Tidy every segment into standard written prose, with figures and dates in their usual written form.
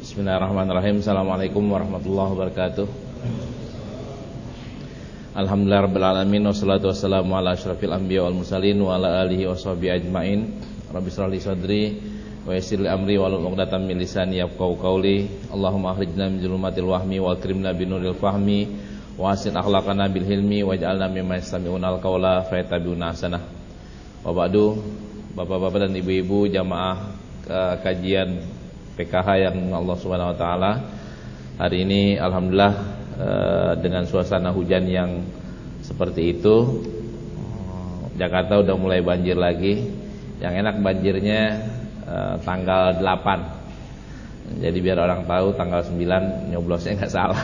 Bismillahirrahmanirrahim. Assalamualaikum warahmatullahi wabarakatuh. Alhamdulillah rabbil alamin, wassalatu wassalamu ala asyrafil anbiya wal mursalin wa ala alihi washabihi ajmain. Rabbi shrah li sadri wa yassir li amri wahlul 'uqdatam min lisani yafqahu qawli. Allahumma akhrijna min zulumatil wahmi wa akrimna binuril fahmi wa hasin akhlaqana bil hilmi waj'alna mimman yastami'unal qawla fayattabi'una ahsanah. Wa ba'du, bapak-bapak dan ibu-ibu jamaah kajian PKH yang Allah Subhanahu wa taala. Hari ini alhamdulillah dengan suasana hujan yang seperti itu, Jakarta udah mulai banjir lagi. Yang enak banjirnya tanggal 8. Jadi biar orang tahu tanggal 9 nyoblosnya enggak salah.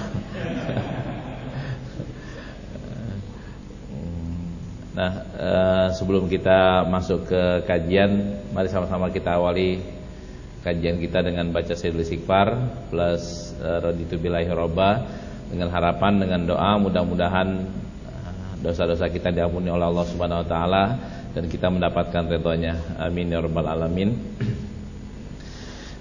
Nah, sebelum kita masuk ke kajian, mari sama-sama kita awali kajian kita dengan baca Sayyidul Istighfar plus raditu billahi robba, dengan harapan, dengan doa mudah-mudahan dosa-dosa kita diampuni oleh Allah Subhanahu wa taala dan kita mendapatkan ridhonya. Amin ya rabbal alamin.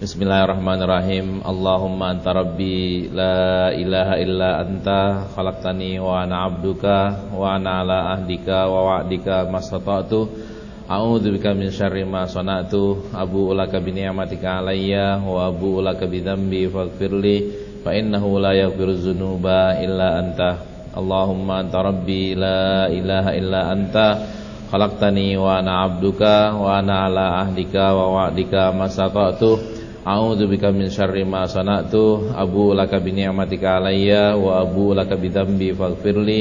Bismillahirrahmanirrahim. Allahumma anta rabbi la ilaha illa anta khalaqtani wa ana 'abduka wa ana ala ahdika wa wa'dika mastata'tu. A'udzubika min syarri ma sana'tu. Abu'u laka bi ni'matika 'alayya wa abu'u laka bi dzambi faghfirli fa innahu la yaghfiruz dzunuba illa anta. Allahumma anta rabbi la ilaha illa anta khalaqtani wa ana 'abduka wa ana ala ahdika wa wa'dika mastata'tu. A'udzubika min syarri ma sana'tu. Abu'u laka bi ni'matika 'alayya wa abu'u laka bi dzambi faghfirli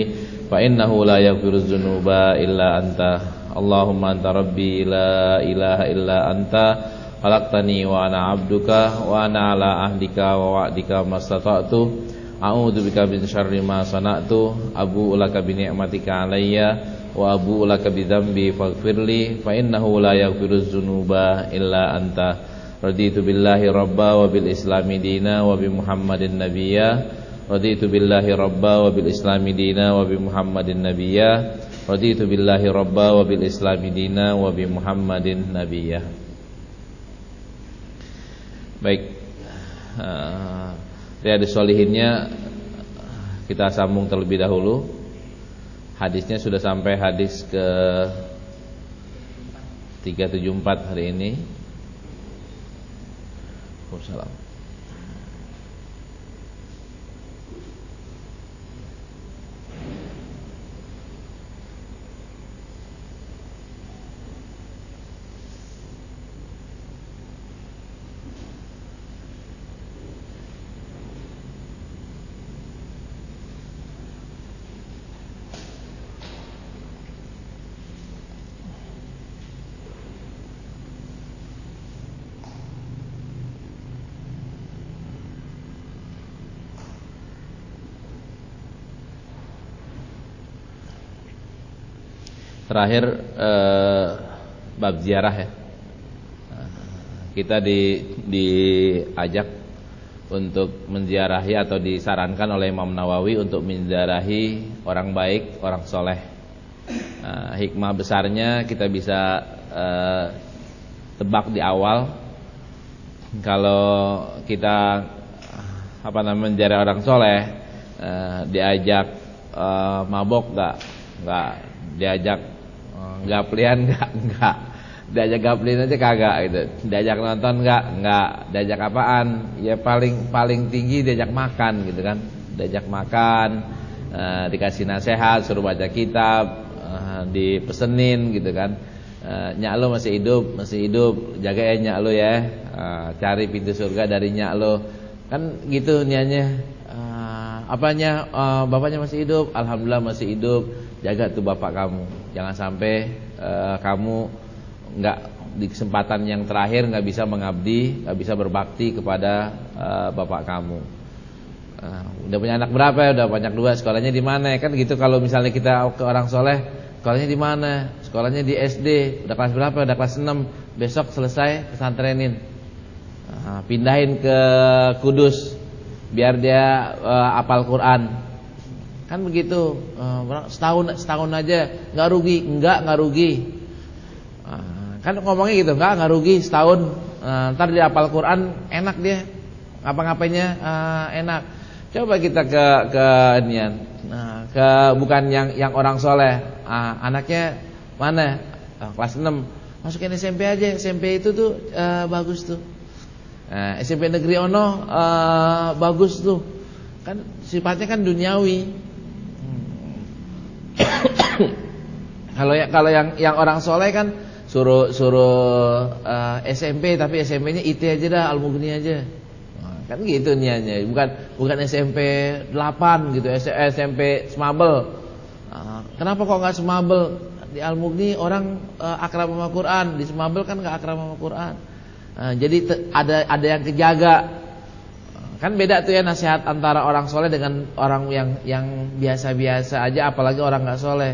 fa innahu la yaghfiruz dzunuba illa anta. Allahumma anta rabbi la ilaha illa anta khalaqtani wa ana 'abduka wa ana ala ahdika wa wa'dika mastata'tu. A'udzubika min syarri ma sana'tu. Abu'u laka bi ni'matika 'alayya wa abu'u laka bi dzambi faghfirli fa innahu la yaghfiruz dzunuba illa anta. Raditu billahi rabba wa bil islami dina wa bi Muhammadin nabiyya. Raditu billahi rabba wa bil islami dina wa bi Muhammadin nabiyya. Raditu billahi rabba wa bil islami dina wa bi Muhammadin nabiyya. Baik, Riyadhus Shalihinnya kita sambung terlebih dahulu. Hadisnya sudah sampai hadis ke 374 hari ini. Waalaikumsalam. Terakhir bab ziarah ya. Kita diajak untuk menziarahi atau disarankan oleh Imam Nawawi untuk menziarahi orang baik, orang soleh. Hikmah besarnya kita bisa tebak di awal. Kalau kita menziarahi orang soleh, diajak mabok nggak, diajak gaplian enggak, diajak gaplian aja kagak gitu, diajak nonton enggak, diajak apaan? Ya paling tinggi diajak makan gitu kan, diajak makan, dikasih nasihat, suruh baca kitab, dipesenin gitu kan, nyak lo masih hidup, jaga ya nyak lo ya, cari pintu surga dari nyak lo, kan gitu niatnya. Apanya? Bapaknya masih hidup, alhamdulillah masih hidup. Jaga tuh bapak kamu, jangan sampai kamu nggak di kesempatan yang terakhir nggak bisa mengabdi, nggak bisa berbakti kepada bapak kamu. Udah punya anak berapa ya? Udah banyak 2. Sekolahnya di mana? Kan gitu. Kalau misalnya kita ke orang soleh, sekolahnya di mana? Sekolahnya di SD. Udah kelas berapa? Udah kelas 6. Besok selesai pesantrenin. Pindahin ke Kudus biar dia hafal Quran. Kan begitu, setahun aja nggak rugi, nggak rugi. Kan ngomongnya gitu, nggak rugi setahun. Ntar dia hafal Quran enak dia. ngapa-ngapainnya enak. Coba kita ke nian. Nah, ke bukan yang orang soleh. Anaknya mana? Kelas 6. Masukin SMP aja. SMP itu tuh bagus tuh. SMP negeri ono bagus tuh. Kan sifatnya kan duniawi. Kalau yang orang soleh kan suruh SMP, tapi SMP-nya IT aja dah, Al-Mughni aja. Kan gitu niatnya. Bukan SMP 8 gitu, SMP semabel. Kenapa kok enggak semabel? Di Al-Mughni orang akrab sama Quran, di semabel kan enggak akrab sama Quran. Jadi ada yang kejaga. Kan beda tuh ya nasihat antara orang soleh dengan orang yang biasa-biasa aja, apalagi orang enggak soleh.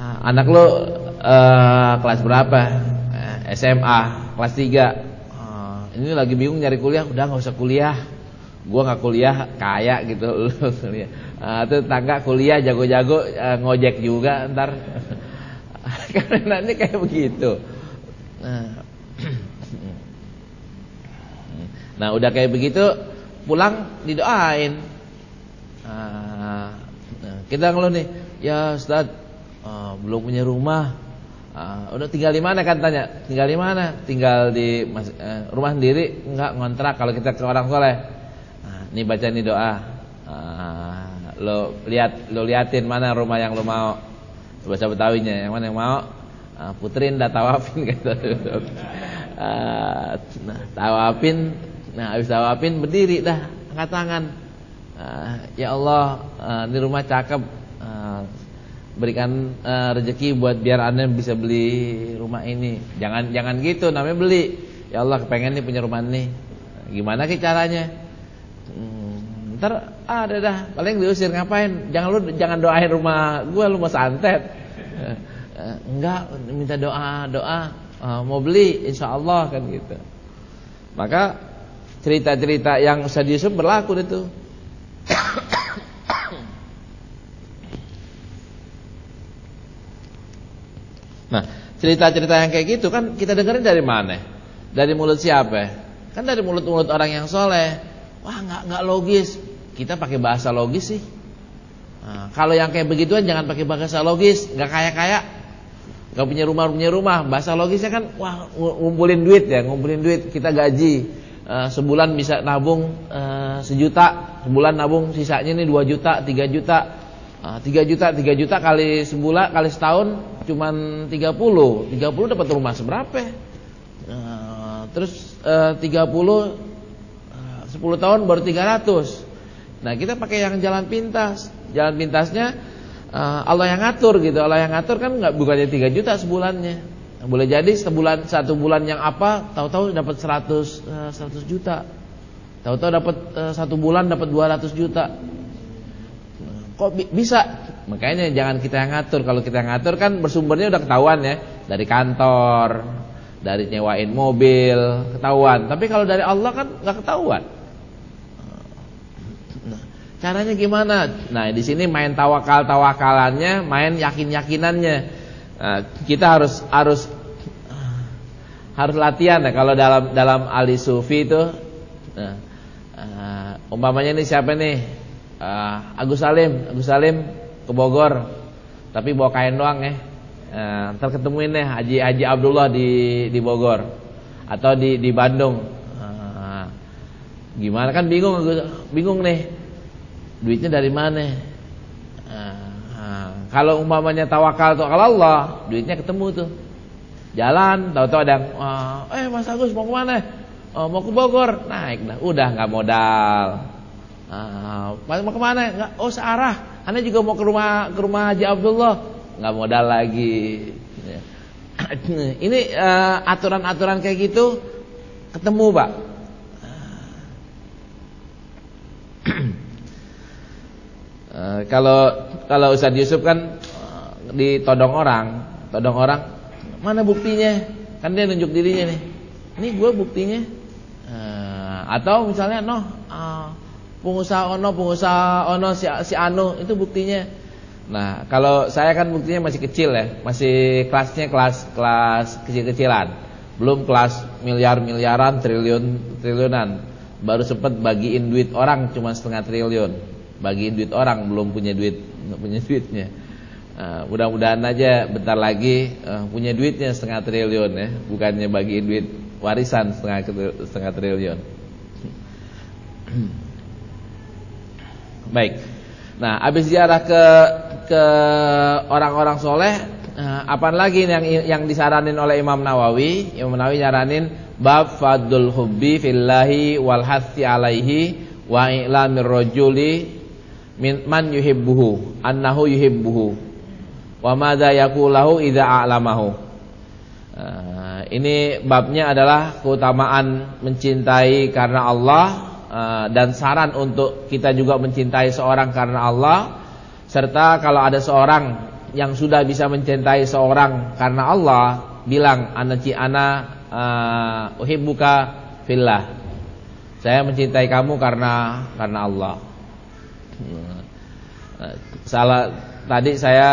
Anak lo kelas berapa? SMA kelas 3. Ini lagi bingung nyari kuliah. Udah gak usah kuliah. Gua gak kuliah, kaya gitu. Tuh tangga kuliah jago-jago, ngojek juga ntar. Karena ini kayak begitu. Nah udah kayak begitu, pulang didoain. Kita ngeluh nih, ya Ustaz, belum punya rumah. Udah tinggal di mana kan tanya? Tinggal di mana? Tinggal di rumah sendiri? Enggak, ngontrak. Kalau kita ke orang soleh, nih baca nih doa. Lo liatin mana rumah yang lo mau. Bahasa Betawinya, yang mana yang mau? Putrin dah tawafin kata. Tawafin. Nah, habis tawafin berdiri dah, angkat tangan. Ya Allah, ini rumah cakep. Berikan rezeki buat biar Anda bisa beli rumah ini. Jangan gitu, namanya beli. Ya Allah, kepengen nih punya rumah nih. Gimana sih caranya? Ntar ada dah, paling diusir. Ngapain? Jangan doain rumah gua, lu mau santet. Enggak, minta doa. Mau beli insyaallah kan gitu. Maka cerita-cerita yang Ustaz Yusuf berlaku itu. Nah, cerita-cerita yang kayak gitu kan kita dengerin dari mana? Dari mulut siapa? Kan dari mulut-mulut orang yang soleh. Wah, nggak logis. Kita pakai bahasa logis sih. Nah, kalau yang kayak begituan jangan pakai bahasa logis. Nggak kaya-kaya, nggak punya rumah. Bahasa logisnya kan, wah, ngumpulin duit. Kita gaji sebulan bisa nabung 1 juta. Sebulan nabung sisanya nih 2 juta, 3 juta. 3 juta kali sebulan, kali setahun cuman 30 dapat rumah seberapa? Terus 30 10 tahun baru 300. Nah, kita pakai yang jalan pintas. Jalan pintasnya Allah yang ngatur gitu. Allah yang ngatur kan bukannya 3 juta sebulannya. Boleh jadi satu bulan yang apa, tahu-tahu dapat 100 juta. Tahu-tahu dapat 1 bulan dapat 200 juta. Kok bisa? Makanya jangan kita yang ngatur. Kalau kita yang ngatur kan bersumbernya udah ketahuan ya. Dari kantor, dari nyewain mobil, ketahuan. Tapi kalau dari Allah kan gak ketahuan. Nah, caranya gimana? Nah, di sini main tawakalannya, main yakinannya. Nah, kita harus latihan ya. Kalau dalam ahli sufi itu, umpamanya nih siapa nih? Agus Salim ke Bogor, tapi bawa kain doang ya. Ntar ketemuin deh Haji Abdullah di Bogor atau di Bandung. Gimana kan bingung nih, duitnya dari mana? Kalau umpamanya tawakal tuh kalau Allah, duitnya ketemu tuh. Jalan, tahu-tahu ada yang Mas Agus mau kemana? Mau ke Bogor, naik dah, udah nggak modal. Mau kemana? Nggak, searah. Anda juga mau ke rumah Haji Abdullah, nggak modal lagi. Ini aturan-aturan kayak gitu ketemu, Pak. Kalau Ustaz Yusuf kan ditodong orang, mana buktinya? Kan dia nunjuk dirinya nih. Ini gue buktinya. Atau misalnya pengusaha ono si Anu itu buktinya. Nah, kalau saya kan buktinya masih kecil ya, masih kelasnya kelas kecil-kecilan. Belum kelas miliar-miliaran, triliunan. Baru sempat bagiin duit orang cuma 0,5 triliun. Bagiin duit orang, belum punya duitnya. Mudah-mudahan aja bentar lagi punya duitnya 0,5 triliun ya, bukannya bagiin duit warisan 0,5 triliun. Baik. Nah, habis ziarah ke orang-orang soleh, apaan lagi yang disaranin oleh Imam Nawawi? Imam Nawawi nyaranin bab fadlul hubbi fillahi wal hathi alaihi wa i'lamir rajuli man yuhibbuhu annahu yuhibbuhu wa madza yaqulahu idza a'lamahu. Ini babnya adalah keutamaan mencintai karena Allah, dan saran untuk kita juga mencintai seorang karena Allah, serta kalau ada seorang yang sudah bisa mencintai seorang karena Allah, bilang ana uhibbuka fillah. Saya mencintai kamu karena Allah. Tadi saya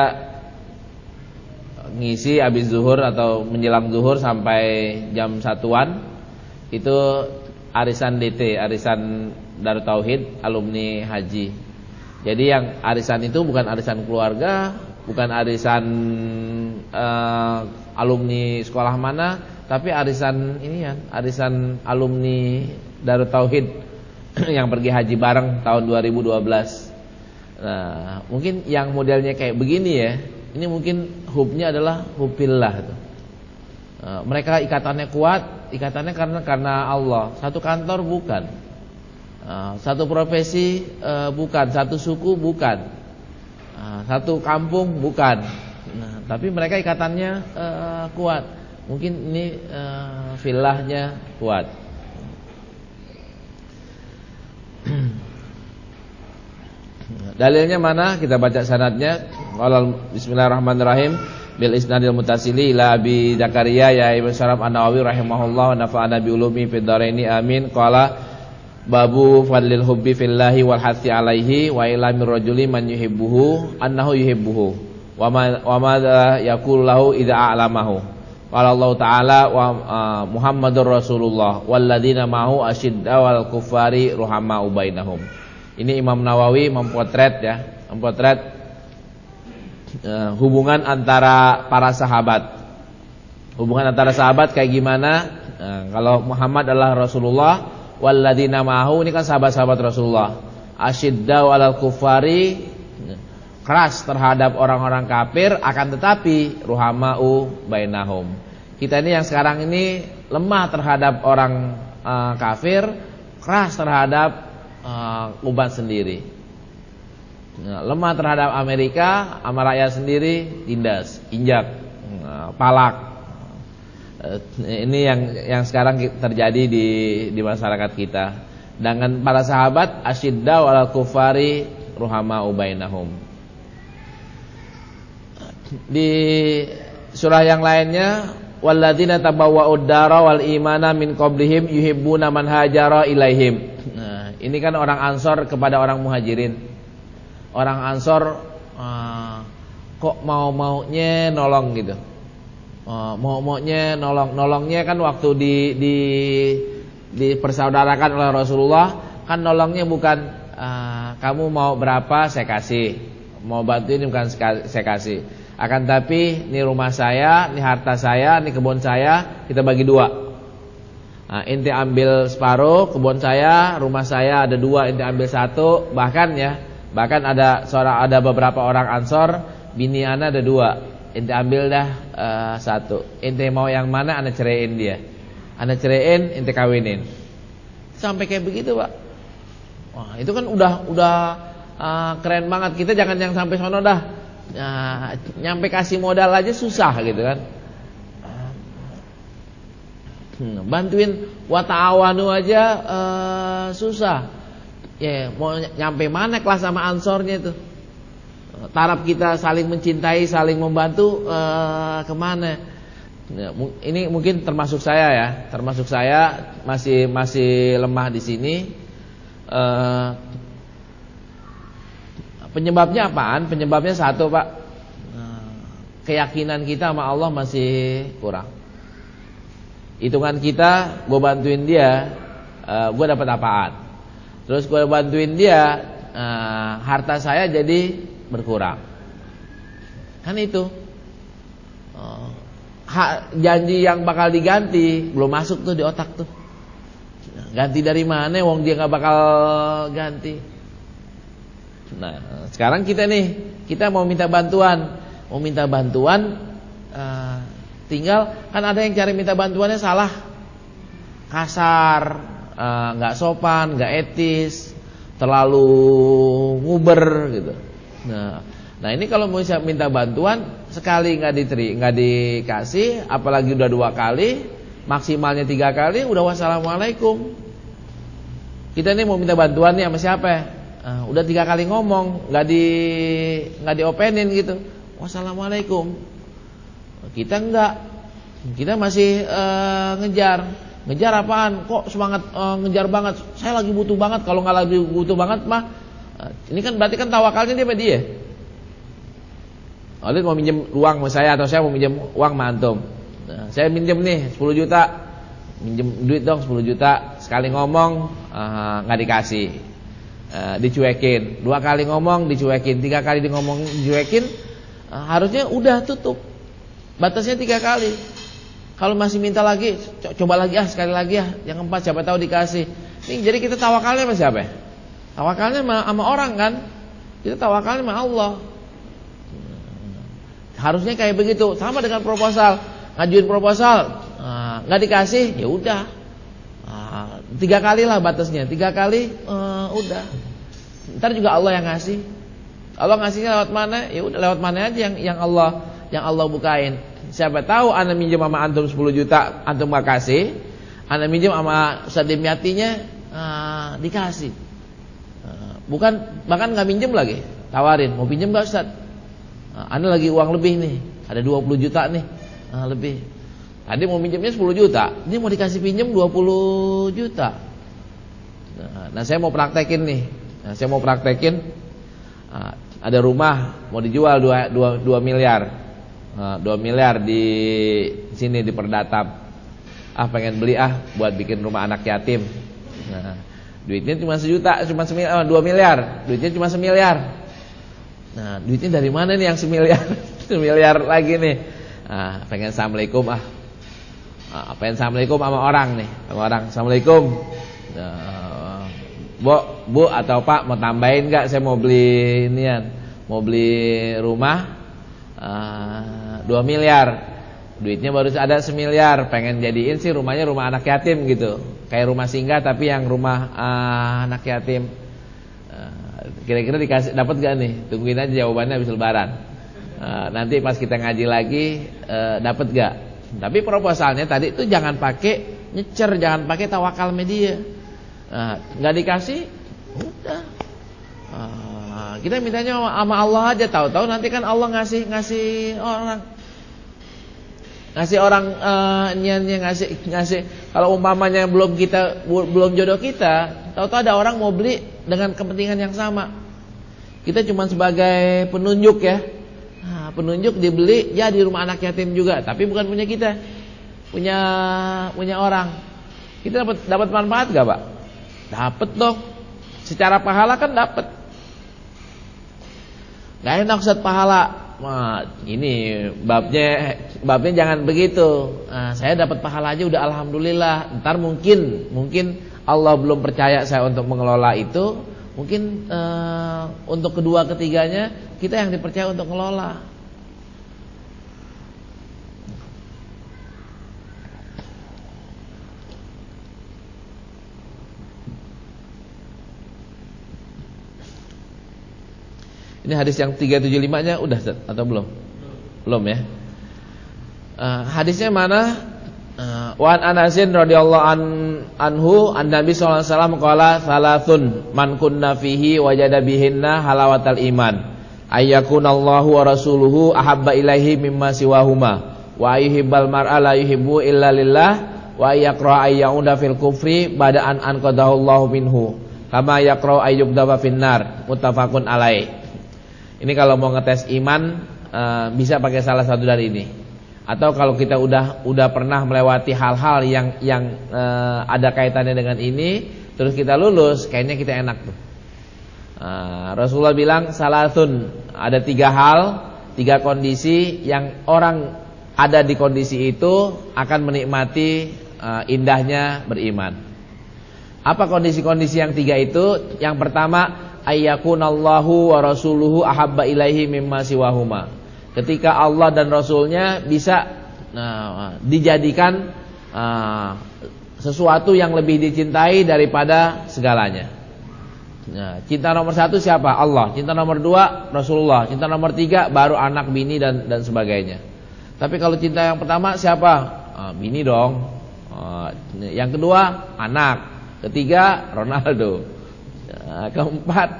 ngisi habis zuhur atau menjelang zuhur sampai jam 1-an itu arisan DT, arisan Darut Tauhid alumni haji. Jadi yang arisan itu bukan arisan keluarga, bukan arisan alumni sekolah mana, tapi arisan arisan alumni Darut Tauhid yang pergi haji bareng tahun 2012. Nah, mungkin yang modelnya kayak begini ya, ini mungkin hubnya adalah hubbillah. Mereka ikatannya kuat, ikatannya karena Allah. Satu kantor bukan, satu profesi bukan, satu suku bukan, satu kampung bukan. Nah, tapi mereka ikatannya kuat. Mungkin ini filahnya kuat. Dalilnya mana? Kita baca sanadnya. Qala bismillahirrahmanirrahim bil isnadil mutasili ila Abi Zakaria ya Ibnu Syaraf An-Nawawi rahimahullah wa nafa'ana bi ulumi fid dharaini amin. Qala babu fadlil hubbi fillahi wal hathi alaihi wa ilamir rajuli man yuhibbuhu annahu yuhibbuhu wa ma yaqulu lahu idza a'lamahu. Qala Allah Ta'ala wa Muhammadur Rasulullah walladzina ma'hu asyidda wal kuffari ruhama'u bainahum. Ini Imam Nawawi memotret hubungan antara para sahabat. Hubungan antara sahabat kayak gimana? Kalau Muhammad adalah Rasulullah, walladzina ma'hu ini kan sahabat-sahabat Rasulullah. Asyidda walal kuffari, keras terhadap orang-orang kafir, akan tetapi ruhama'u bainahum. Kita ini yang sekarang ini lemah terhadap orang kafir, keras terhadap umat sendiri. Lemah terhadap Amerika, sama rakyat sendiri tindas, injak, palak. Ini yang sekarang terjadi di masyarakat kita. Dengan para sahabat asyidda walal kufari ruhama'u bainahum. Di surah yang lainnya walladzina tabawwa'ud dara wal imana min qablihim yuhibbuna man hajara ilaihim. Nah, ini kan orang Ansor kepada orang Muhajirin. Orang Ansor kok mau-maunya nolong gitu. Mau-maunya nolongnya kan waktu dipersaudarakan oleh Rasulullah, kan nolongnya bukan kamu mau berapa saya kasih, mau bantuin bukan saya kasih. Akan tapi ini rumah saya, ini harta saya, ini kebun saya, kita bagi dua. Nah, ente ambil separuh, kebun saya, rumah saya ada dua, ente ambil satu. Bahkan ada beberapa orang Ansor, bini ana ada dua, ente ambil dah satu. Ente mau yang mana, ana ceraiin dia. Ana ceraiin, ente kawinin. Sampai kayak begitu, Pak. Wah, itu kan udah keren banget. Kita jangan yang sampai sono dah. Nyampe kasih modal aja susah gitu kan. Bantuin wa ta'awanu aja susah. Ya, mau nyampe mana kelas sama ansornya itu? Taraf kita saling mencintai, saling membantu kemana? Ya, ini mungkin termasuk saya ya. Termasuk saya masih lemah di sini. Penyebabnya apaan? Penyebabnya satu, Pak. Keyakinan kita sama Allah masih kurang. hitungan kita, gue bantuin dia, gue dapat apaan? Terus gue bantuin dia, harta saya jadi berkurang. Kan itu. Janji yang bakal diganti belum masuk tuh di otak tuh. Ganti dari mana? Wong dia nggak bakal ganti. Nah, sekarang kita mau minta bantuan, tinggal kan ada yang cari minta bantuannya salah, kasar, nggak sopan, nggak etis, terlalu nguber gitu. Nah ini kalau mau minta bantuan sekali nggak dikasih, apalagi udah 2 kali, maksimalnya 3 kali, udah wassalamualaikum. Kita nih mau minta bantuan nih sama siapa? Udah 3 kali ngomong, nggak diopenin gitu. Wassalamualaikum. Kita kita masih ngejar apaan? Kok semangat ngejar banget? Saya lagi butuh banget. Kalau nggak lagi butuh banget mah, ini kan berarti kan tawakalnya dia sama dia. Oleh mau minjem uang sama saya, atau saya mau minjem uang sama antum. Nah, saya minjem nih 10 juta, minjem duit dong 10 juta. Sekali ngomong nggak dikasih, dicuekin. 2 kali ngomong dicuekin, 3 kali ngomong dicuekin. Harusnya udah tutup, batasnya 3 kali. Kalau masih minta lagi, coba lagi sekali lagi yang keempat siapa tahu dikasih. Ini jadi kita tawakalnya sama siapa? Tawakalnya sama orang kan? Kita tawakalnya sama Allah. Harusnya kayak begitu. Sama dengan proposal, ngajuin proposal, nggak dikasih, ya udah. 3 kali lah batasnya, 3 kali, udah. Ntar juga Allah yang ngasih. Allah ngasihnya lewat mana? Ya udah lewat mana aja yang Allah bukain. Siapa tahu anda minjem sama antum 10 juta, antum nggak kasih. Anda minjem sama Ustaz Dimyatinya, dikasih. Bahkan nggak minjem lagi, tawarin, mau pinjem nggak Ustaz? Anda lagi uang lebih nih, ada 20 juta nih, lebih. Tadi mau minjemnya 10 juta, ini mau dikasih pinjem 20 juta. Nah saya mau praktekin nih. Ada rumah mau dijual 2 miliar. 2 miliar di sini di Perdatap. Pengen beli buat bikin rumah anak yatim. Nah, duitnya cuma 1 juta, 2 miliar. Duitnya cuma 1 miliar. Nah, duitnya dari mana nih yang 1 miliar? 1 miliar lagi nih. Pengen assalamualaikum pengen assalamualaikum sama orang nih, assalamualaikum. Bu atau Pak mau tambahin nggak? Saya mau beli mau beli rumah 2 miliar. Duitnya baru ada 1 miliar. Pengen jadiin sih rumahnya rumah anak yatim gitu, kayak rumah singgah tapi yang rumah anak yatim. Kira-kira dikasih dapat gak nih? Tungguin aja jawabannya habis lebaran. Nanti pas kita ngaji lagi dapat gak? Tapi proposalnya tadi itu jangan pakai nyecer, jangan pakai tawakal media. Nggak dikasih, udah. Kita mintanya sama Allah aja, tahu-tahu nanti kan Allah ngasih orang ngasih. Kalau umpamanya belum jodoh kita, tahu-tahu ada orang mau beli dengan kepentingan yang sama. Kita cuma sebagai penunjuk ya. Penunjuk dibeli ya di rumah anak yatim juga, tapi bukan punya kita. Punya orang. Kita dapat manfaat enggak, Pak? Dapat dong. Secara pahala kan dapat. Enggak enak Ustaz pahala. Ini babnya jangan begitu. Saya dapat pahala aja udah alhamdulillah. Ntar mungkin Allah belum percaya saya untuk mengelola itu. Mungkin untuk kedua ketiganya kita yang dipercaya untuk mengelola. Ini hadis yang 375-nya udah atau belum? Belum ya. Hadisnya mana? Wa an Anasin radhiyallahu anhu an Nabi sallallahu alaihi wasallam qala salasun man kunna fihi wajada bihinna halawatal iman ayyakunallahu wa rasuluhu ahabba ilaihi mimma siwahuma wa yuhibbal mar'a la yuhibbu illa lillah wa yaqra ayyauda fil kufri ba'da an anqadahu Allahu minhu kama yaqra ayyubda finnar muttafaqun alaih. Ini kalau mau ngetes iman bisa pakai salah satu dari ini. Atau kalau kita udah pernah melewati hal-hal yang ada kaitannya dengan ini, terus kita lulus, kayaknya kita enak tuh. Rasulullah bilang salasun, ada 3 hal, 3 kondisi yang orang ada di kondisi itu akan menikmati indahnya beriman. Apa kondisi-kondisi yang 3 itu? Yang pertama, ayyakunallahu wa rasuluhu ahabba ilaihi mimma siwahuma. Ketika Allah dan Rasulnya bisa dijadikan sesuatu yang lebih dicintai daripada segalanya. Cinta nomor 1 siapa? Allah. Cinta nomor 2 Rasulullah. Cinta nomor 3 baru anak, bini dan sebagainya. Tapi kalau cinta yang pertama siapa? Bini dong. Yang kedua anak. Ketiga Ronaldo. Keempat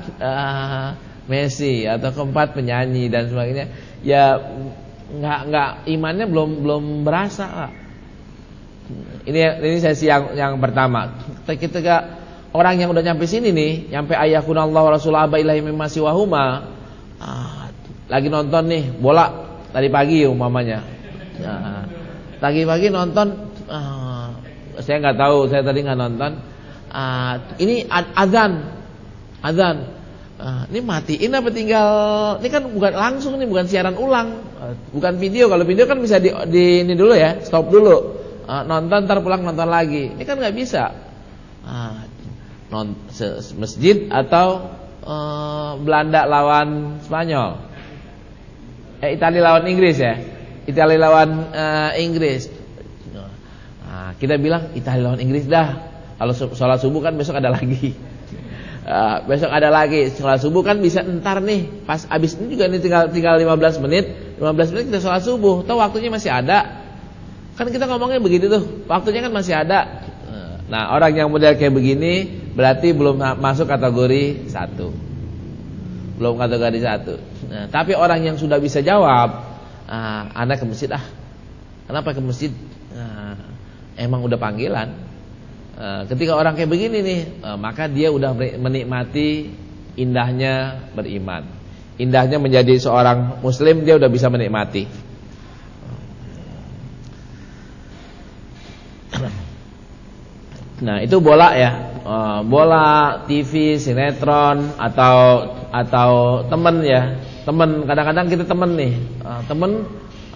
Messi, atau keempat penyanyi dan sebagainya. Ya nggak imannya belum berasa lah. Ini sesi yang pertama. Ketika orang yang udah nyampe sini nih, nyampe ayyakunallahu wa rasulullah ilahi mimma siwahuma, lagi nonton nih bola tadi pagi umpamanya. Pagi-pagi nonton, saya nggak tahu, saya tadi nggak nonton. Ini azan. Ini matiin apa tinggal? Ini kan bukan langsung, nih bukan siaran ulang, bukan video. Kalau video kan bisa di ini dulu ya, stop dulu, nonton, ntar pulang nonton lagi. Ini kan nggak bisa. Masjid atau Belanda lawan Spanyol, Italia lawan Inggris ya, Italia lawan Inggris. Kita bilang Italia lawan Inggris dah. Kalau sholat subuh kan besok ada lagi. Besok ada lagi sholat subuh kan bisa entar nih. Pas abis ini juga nih tinggal 15 menit kita sholat subuh. Tahu waktunya masih ada. Kan kita ngomongnya begitu tuh, waktunya kan masih ada. Nah, orang yang model kayak begini berarti belum masuk kategori 1. Belum kategori 1. Tapi orang yang sudah bisa jawab, anak ke masjid Kenapa ke masjid? Emang udah panggilan. Ketika orang kayak begini nih, maka dia udah menikmati indahnya beriman. Indahnya menjadi seorang muslim, dia udah bisa menikmati. Nah, itu bola ya. Bola, TV, sinetron atau temen ya. Temen, kadang-kadang kita temen nih. Temen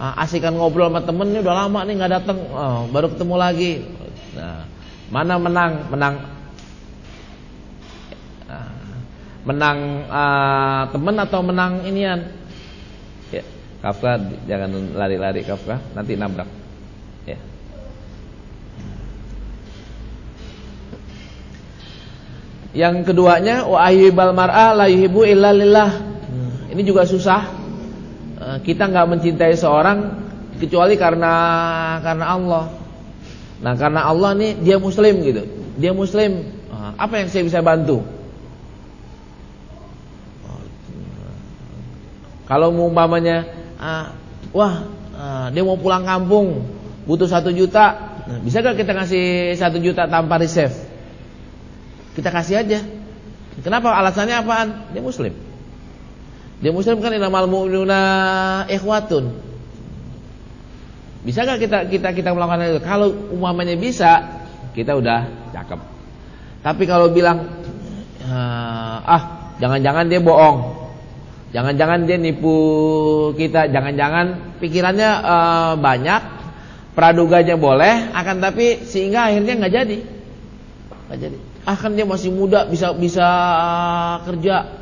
asikan ngobrol sama temen nih, udah lama nih nggak datang, baru ketemu lagi. Nah, mana menang temen atau menang inian? Ya, Kafka jangan lari-lari Kafka, nanti nabrak. Ya. Yang keduanya wa ayyibal mar'a la yuhibbu illa lillah. Ini juga susah. Kita enggak mencintai seorang kecuali karena Allah. Nah, karena Allah nih dia muslim gitu. Dia muslim. Apa yang saya bisa bantu? Kalau umpamanya dia mau pulang kampung, butuh 1 juta. Bisa gak kita ngasih 1 juta tanpa reserve? Kita kasih aja. Kenapa? Alasannya apaan? Dia muslim. Dia muslim kan, innamal mu'minuna ikhwatun. Bisa gak kita melakukan itu? Kalau umpamanya bisa, kita udah cakep. Tapi kalau bilang jangan-jangan dia bohong, jangan-jangan dia nipu kita, jangan-jangan pikirannya banyak, praduganya boleh, akan tapi sehingga akhirnya nggak jadi. Kan dia masih muda, bisa kerja.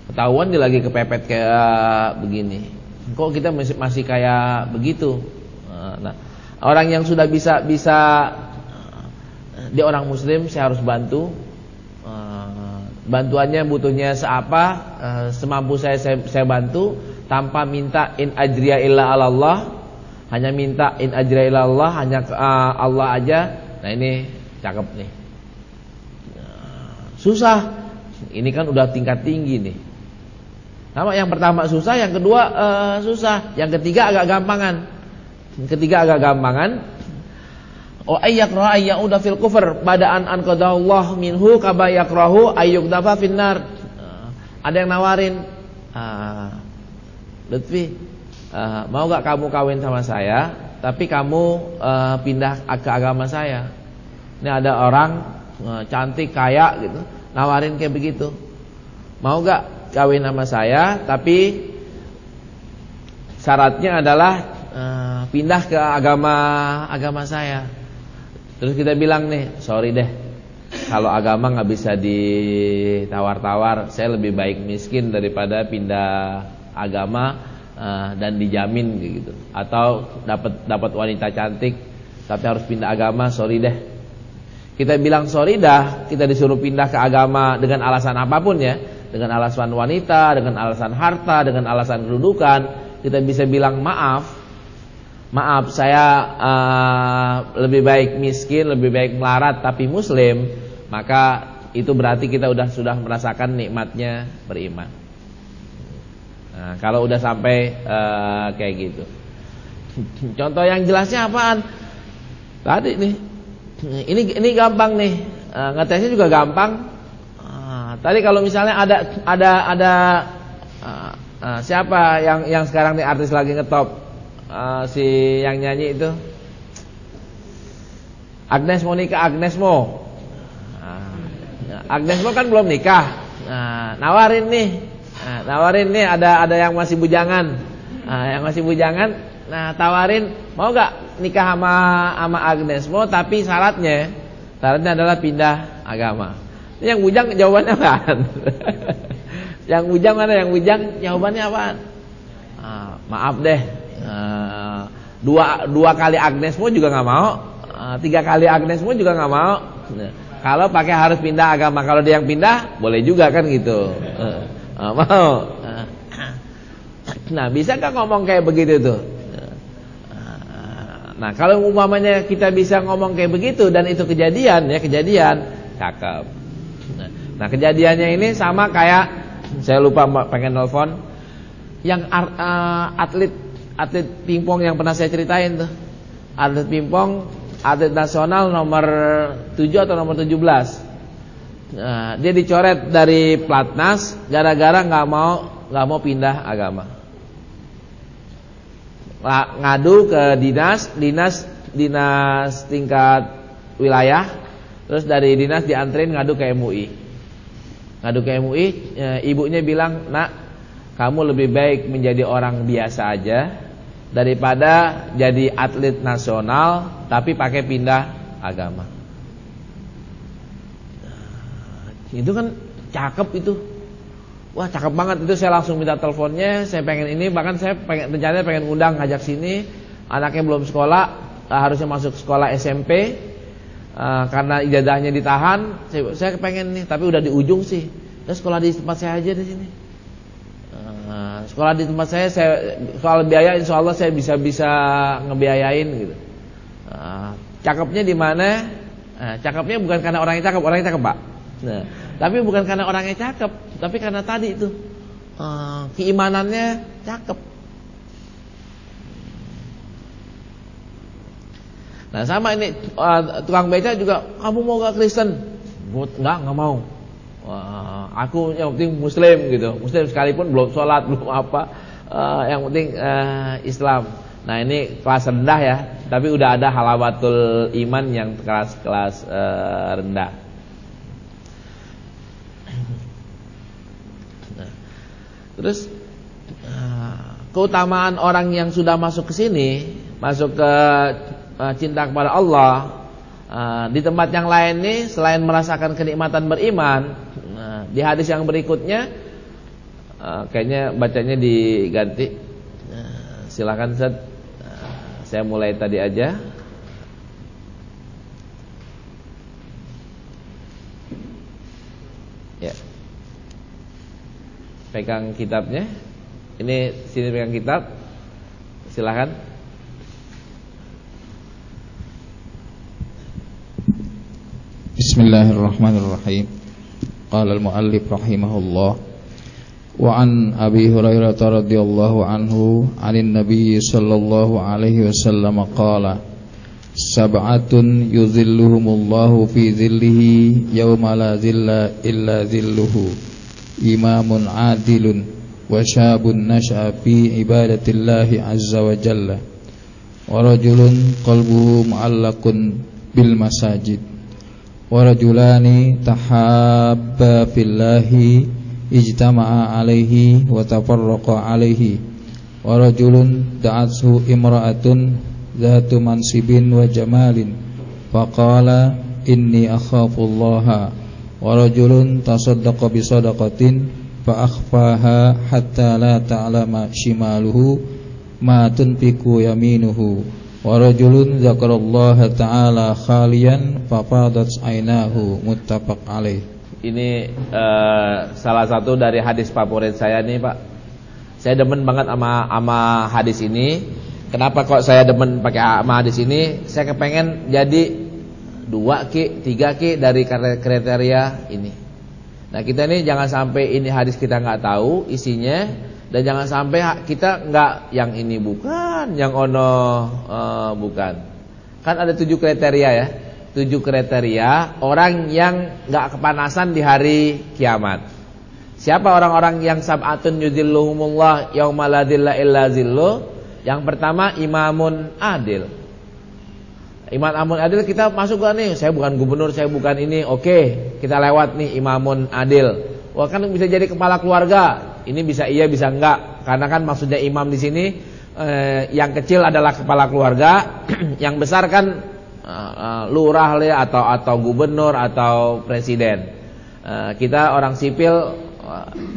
Ketahuan dia lagi kepepet kayak begini. Kok kita masih kayak begitu? Nah, orang yang sudah bisa dia orang muslim, saya harus bantu. Bantuannya butuhnya seapa, semampu saya bantu, tanpa minta in ajriya illa 'ala Allah. Hanya minta in ajriya illa Allah, hanya Allah aja. Nah, ini cakep nih. Susah. Ini kan udah tingkat tinggi nih. Sama, yang pertama susah, yang kedua susah, yang ketiga agak gampangan. Wa ayyaqra ayyuda fil kufr bada'an an qadallahu minhu kaba yakrahu ayyudafa finnar. Ada yang nawarin, Lutfi, mau gak kamu kawin sama saya, tapi kamu pindah ke agama saya. Ini ada orang cantik, kaya gitu, nawarin kayak begitu. Mau gak kawin sama saya, tapi syaratnya adalah pindah ke agama saya. Terus kita bilang nih, sorry deh, kalau agama gak bisa ditawar-tawar, saya lebih baik miskin daripada pindah agama dan dijamin gitu. Atau dapat wanita cantik tapi harus pindah agama, sorry deh. Kita bilang sorry dah, kita disuruh pindah ke agama dengan alasan apapun ya, dengan alasan wanita, dengan alasan harta, dengan alasan kedudukan, kita bisa bilang maaf saya lebih baik miskin, lebih baik melarat tapi muslim, maka itu berarti kita sudah merasakan nikmatnya beriman. Nah, kalau udah sampai kayak gitu. Contoh yang jelasnya apaan? Tadi nih. Ini gampang nih. Ngetesnya juga gampang. Tadi kalau misalnya ada siapa yang sekarang nih artis lagi ngetop, si yang nyanyi itu Agnes Monica Agnesmo. Agnesmo kan belum nikah. Nawarin nih ada yang masih bujangan. Yang masih bujangan, tawarin mau gak nikah sama Agnesmo, tapi syaratnya adalah pindah agama. Ini yang bujang jawabannya apaan? Yang bujang mana? Yang bujang jawabannya apaan? Maaf deh, dua kali Agnesmo juga nggak mau, 3 kali Agnesmo juga nggak mau. Kalau pakai harus pindah agama, kalau dia yang pindah boleh juga kan gitu. Mau. Nah, bisakah ngomong kayak begitu tuh? Nah, kalau umpamanya kita bisa ngomong kayak begitu dan itu kejadian, cakep. Nah, kejadiannya ini sama kayak, saya lupa pengen nelfon, yang atlet pingpong yang pernah saya ceritain tuh. Atlet pingpong, atlet nasional nomor 7 atau nomor 17. Dia dicoret dari Platnas gara-gara nggak mau pindah agama. Ngadu ke dinas tingkat wilayah, terus dari dinas dianterin ngadu ke MUI. Ibunya bilang, "Nak, kamu lebih baik menjadi orang biasa aja daripada jadi atlet nasional tapi pakai pindah agama." Itu kan cakep itu. Wah, cakep banget itu. Saya langsung minta teleponnya. Saya pengen ini, bahkan saya rencananya pengen undang, ngajak sini. Anaknya belum sekolah, harusnya masuk sekolah SMP. Karena ijazahnya ditahan. Saya pengen nih, tapi udah di ujung sih. Terus sekolah di tempat saya aja di sini. Sekolah di tempat saya soal biaya insya Allah saya bisa ngebiayain gitu. Cakepnya di mana? Cakepnya bukan karena orangnya cakep Pak. Nah, tapi bukan karena orangnya cakep, tapi karena tadi itu keimanannya cakep. Nah, sama ini tukang beca juga, kamu mau gak Kristen? Enggak mau. Aku yang penting Muslim gitu. Muslim sekalipun belum sholat, belum apa, yang penting Islam. Nah, ini kelas rendah ya, tapi udah ada halawatul iman yang kelas rendah. Terus keutamaan orang yang sudah masuk ke sini, masuk ke cinta kepada Allah, di tempat yang lain nih selain merasakan kenikmatan beriman, di hadis yang berikutnya kayaknya bacanya diganti. Silakan Ustaz. Saya mulai tadi aja. Ya. Pegang kitabnya. Ini sini pegang kitab. Silakan. Bismillahirrahmanirrahim. Qala al-muallif rahimahullah wa an Abi Hurairah radhiyallahu anhu 'anil Nabi sallallahu alaihi wasallam qala sab'atun yudhilluhumullahu fi dhillihi yawma la dhilla illa dhilluhu imamun adilun wa syabun nasha'a fi ibadatillahi azza wa jalla wa rajulun qalbuhu mu'allaqun bil masajid wa rajulani tahabba fillahi ijtama'a alaihi wa tafarraqa alaihi wa rajulun da'athu imra'atun dhatu mansibin wa jamalin faqala inni akhafullaha wa rajulun tasaddaqa bi sadaqatin fa akhfaha hatta la ta'lama shimaluhu ma tunfiqu yaminuhu wa rajulun dzakarallaha ta'ala khaliyan fa fadat aynahu muttafaq alaih. Ini salah satu dari hadis favorit saya nih Pak. Saya demen banget sama hadis ini. Kenapa kok saya demen pakai sama hadis ini? Saya kepengen jadi 2 3 dari kriteria ini. Nah kita ini jangan sampai ini hadis kita nggak tahu isinya, dan jangan sampai kita nggak yang ini bukan, yang ono bukan. Kan ada 7 kriteria ya. 7 kriteria orang yang gak kepanasan di hari kiamat. Siapa orang-orang yang sab'atun yuzilluhumullah yauma la dzilla illa zilluh? Yang pertama imamun adil. Imamun adil kita masuk gak nih? Saya bukan gubernur, saya bukan ini. Oke, kita lewat nih imamun adil. Wah kan bisa jadi kepala keluarga. Ini bisa iya bisa enggak. Karena kan maksudnya imam di sini yang kecil adalah kepala keluarga, yang besar kan lurah atau gubernur atau presiden. Kita orang sipil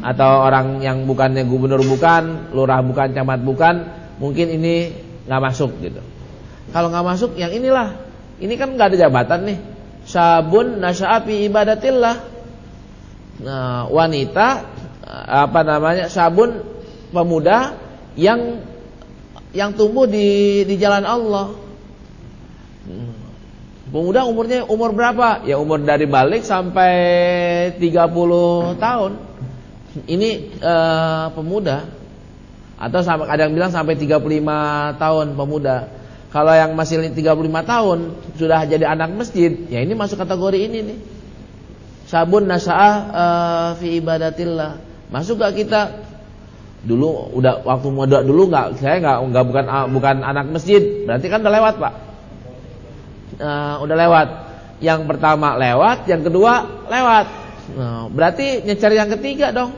atau orang yang bukannya gubernur bukan, lurah bukan, camat bukan, mungkin ini nggak masuk gitu. Kalau nggak masuk yang inilah, ini kan nggak ada jabatan nih. Sabun nasya'a fi ibadatillah. Nah, wanita sabun pemuda yang tumbuh di jalan Allah. Pemuda umur berapa? Ya umur dari balik sampai 30 tahun. Ini pemuda. Atau ada yang bilang sampai 35 tahun pemuda. Kalau yang masih 35 tahun sudah jadi anak masjid, ya ini masuk kategori ini nih. Sabun nasya'a fi ibadatillah. Masuk gak kita? Dulu udah waktu muda dulu saya bukan anak masjid. Berarti kan udah lewat, Pak. Udah lewat. Yang pertama lewat, yang kedua lewat. Berarti nyecer yang ketiga dong.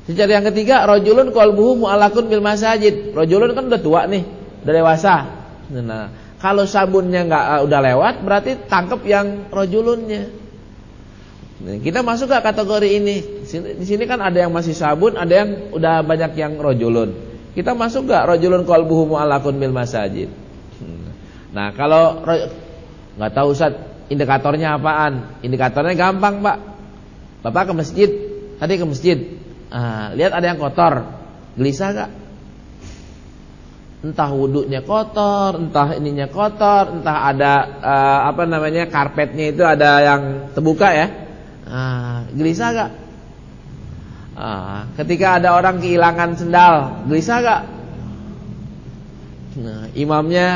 Nyecer yang ketiga, rajulun qalbuhu mu'allaqun bil masajid. Rajulun kan udah tua nih, udah dewasa. Nah, kalau sabunnya udah lewat, berarti tangkep yang rajulunnya. Nah, kita masuk ke kategori ini. Di sini kan ada yang masih sabun, ada yang udah banyak yang rajulun. Kita masuk gak rajulun qalbuhu mu'allaqun bil masajid? Nah kalau nggak tahu Ustaz indikatornya apaan? Indikatornya gampang Pak. Bapak ke masjid, tadi ke masjid, lihat ada yang kotor, gelisah gak? Entah wudunya kotor, entah ininya kotor, entah ada karpetnya itu ada yang terbuka ya, gelisah gak? Ketika ada orang kehilangan sendal, gelisah gak? Nah, imamnya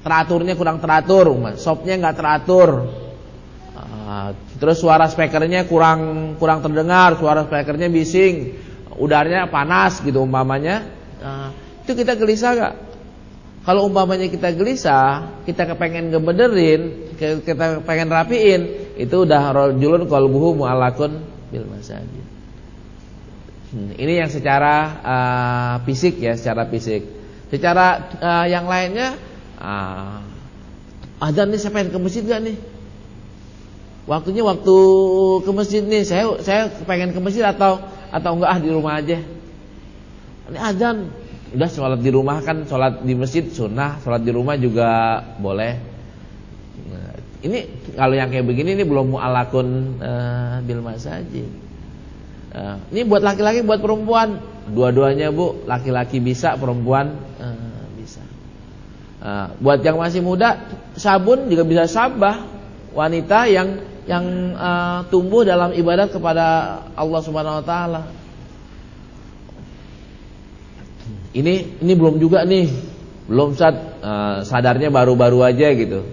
teraturnya kurang teratur, sopnya nggak teratur, terus suara speakernya kurang terdengar, suara speakernya bising, udaranya panas gitu umpamanya. Itu kita gelisah gak? Kalau umpamanya kita gelisah, kita kepengen ngebenerin, kita pengen rapiin, itu udah rajulun qalbuhu mu'allaqun bil masajid. Ini yang secara fisik ya, secara fisik. Secara yang lainnya, adzan nih saya pengen ke masjid gak nih? Waktunya waktu ke masjid nih, saya pengen ke masjid atau enggak di rumah aja. Ini adzan, udah sholat di rumah kan, sholat di masjid sunnah, sholat di rumah juga boleh. Nah, ini kalau yang kayak begini ini belum mu'allaqun bil masajid. Ini buat laki-laki, buat perempuan, dua-duanya Bu, laki-laki bisa, perempuan bisa. Buat yang masih muda, sabun juga bisa sabah. Wanita yang tumbuh dalam ibadat kepada Allah Subhanahu Wa Taala. Ini belum juga nih, belum sadarnya baru-baru aja gitu.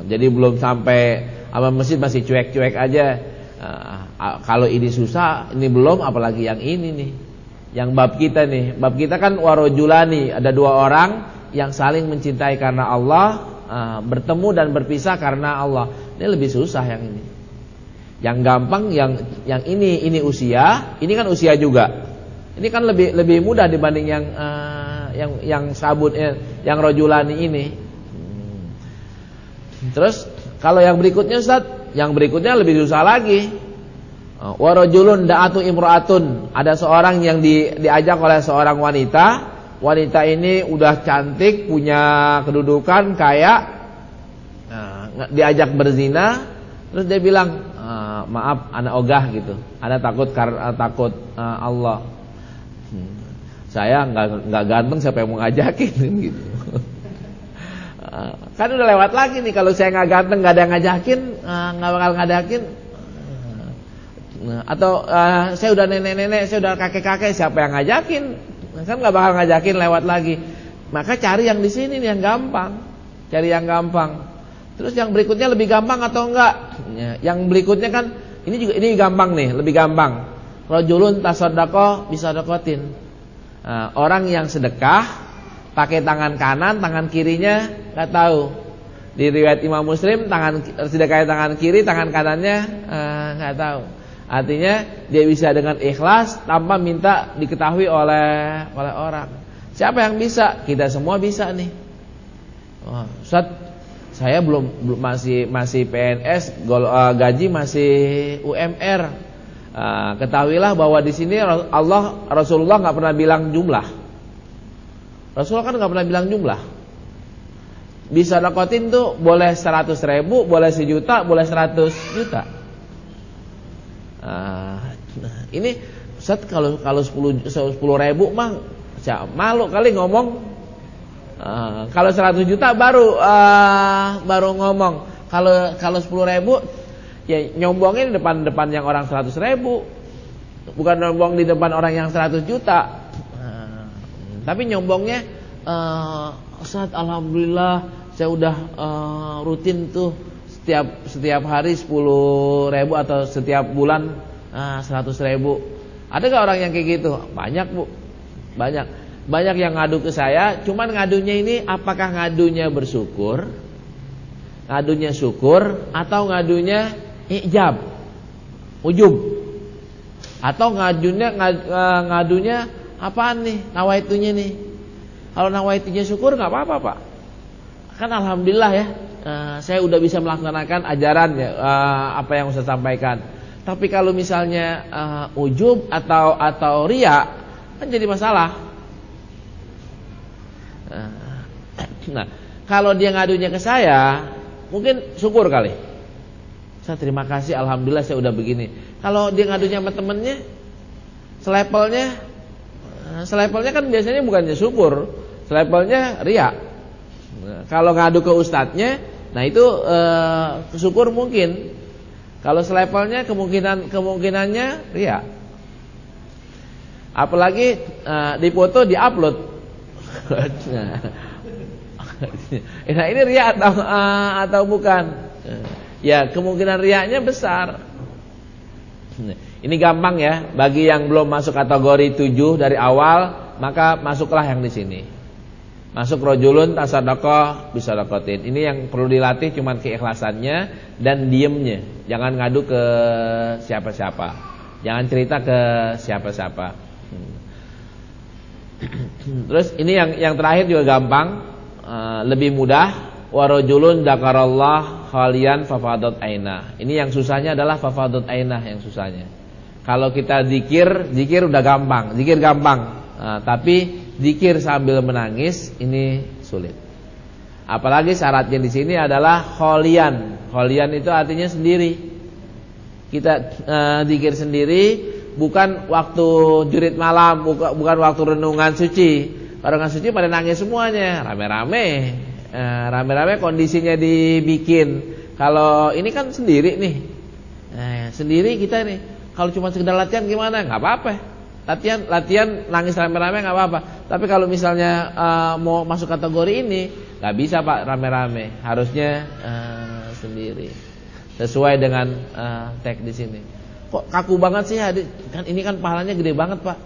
Jadi belum sampai sama masjid masih cuek-cuek aja. Kalau ini susah, ini belum, apalagi yang ini nih. Yang bab kita nih, bab kita kan warojulani, ada dua orang yang saling mencintai karena Allah, bertemu dan berpisah karena Allah. Ini lebih susah yang ini. Yang gampang yang ini usia, ini kan usia juga. Ini kan lebih mudah dibanding yang sabutnya, yang rojulani ini. Terus kalau yang berikutnya Ustaz, yang berikutnya lebih susah lagi. Warajulun da'atu imra'atun, ada seorang yang diajak oleh seorang wanita. Wanita ini udah cantik, punya kedudukan, kaya. Diajak berzina, terus dia bilang, maaf, ana ogah gitu. Ana takut Allah. Saya nggak ganteng, siapa yang mau ngajakin gitu. Kan udah lewat lagi nih, kalau saya nggak ganteng, nggak ada yang ngajakin, nggak bakal ngajakin. Atau saya udah nenek-nenek, saya udah kakek-kakek, siapa yang ngajakin? Kan nggak bakal ngajakin, lewat lagi. Maka cari yang di sini nih yang gampang, cari yang gampang. Terus yang berikutnya lebih gampang atau enggak? Yang berikutnya kan ini gampang nih, lebih gampang. Rajulun tasaddaqa bisadaqatin. Orang yang sedekah pakai tangan kanan, tangan kirinya nggak tahu. Di riwayat Imam Muslim, sedekahnya tangan kiri, tangan kanannya nggak tahu. Artinya dia bisa dengan ikhlas tanpa minta diketahui oleh orang. Siapa yang bisa? Kita semua bisa nih. Ustaz, saya belum masih PNS, gaji masih UMR. Ketahuilah bahwa di sini Rasulullah nggak pernah bilang jumlah. Rasulullah kan nggak pernah bilang jumlah. Bisa dakotin tuh boleh 100.000, boleh 1 juta, boleh 100 juta. Ini Ustaz, kalau 10.000 mah malu kali ngomong. Kalau 100 juta baru ngomong. Kalau 10.000 ya nyombongin di depan yang orang 100.000, bukan nyombong di depan orang yang 100 juta. Tapi nyombongnya, Ustaz, alhamdulillah saya udah rutin tuh setiap hari 10.000 atau setiap bulan 100.000. Ada gak orang yang kayak gitu? Banyak Bu, banyak yang ngadu ke saya. Cuman ngadunya ini apakah ngadunya bersyukur, ngadunya syukur, atau ngadunya ujub, atau ngadunya apaan nih, nawaitunya nih. Kalau nawaitunya syukur nggak apa-apa Pak, kan alhamdulillah ya, saya udah bisa melaksanakan ajaran ya, apa yang saya sampaikan. Tapi kalau misalnya ujub atau riya, kan jadi masalah. Nah, kalau dia ngadunya ke saya, mungkin syukur kali. Saya terima kasih, alhamdulillah saya udah begini. Kalau dia ngadunya sama temennya, selevelnya kan biasanya bukannya syukur, selevelnya riya. Kalau ngadu ke ustadznya, nah itu syukur mungkin. Kalau selevelnya kemungkinannya riya. Apalagi dipoto diupload. Nah ini riya atau bukan? Ya kemungkinan riyanya besar. Ini gampang ya, bagi yang belum masuk kategori 7 dari awal, maka masuklah yang di sini. Masuk rajulun tasaddaqa bisadaqatin. Ini yang perlu dilatih cuman keikhlasannya dan diemnya. Jangan ngadu ke siapa-siapa. Jangan cerita ke siapa-siapa. Terus ini yang terakhir juga gampang, lebih mudah. Wa rajulun dzakarallah khalian fafadat ainah. Ini yang susahnya adalah fafadat ainah yang susahnya. Kalau kita zikir udah gampang, zikir gampang. Tapi zikir sambil menangis ini sulit. Apalagi syaratnya di sini adalah khalian. Khalian itu artinya sendiri. Kita zikir sendiri, bukan waktu jurit malam, bukan waktu renungan suci. Renungan suci pada nangis semuanya, rame-rame. Rame-rame kondisinya dibikin. Kalau ini kan sendiri nih, sendiri kita nih. Kalau cuma sekedar latihan gimana? Nggak apa-apa. Latihan nangis rame-rame nggak apa-apa. Tapi kalau misalnya mau masuk kategori ini, nggak bisa Pak rame-rame. Harusnya sendiri. Sesuai dengan tag di sini. kok kaku banget sih hadis? Kan ini kan pahalanya gede banget, Pak.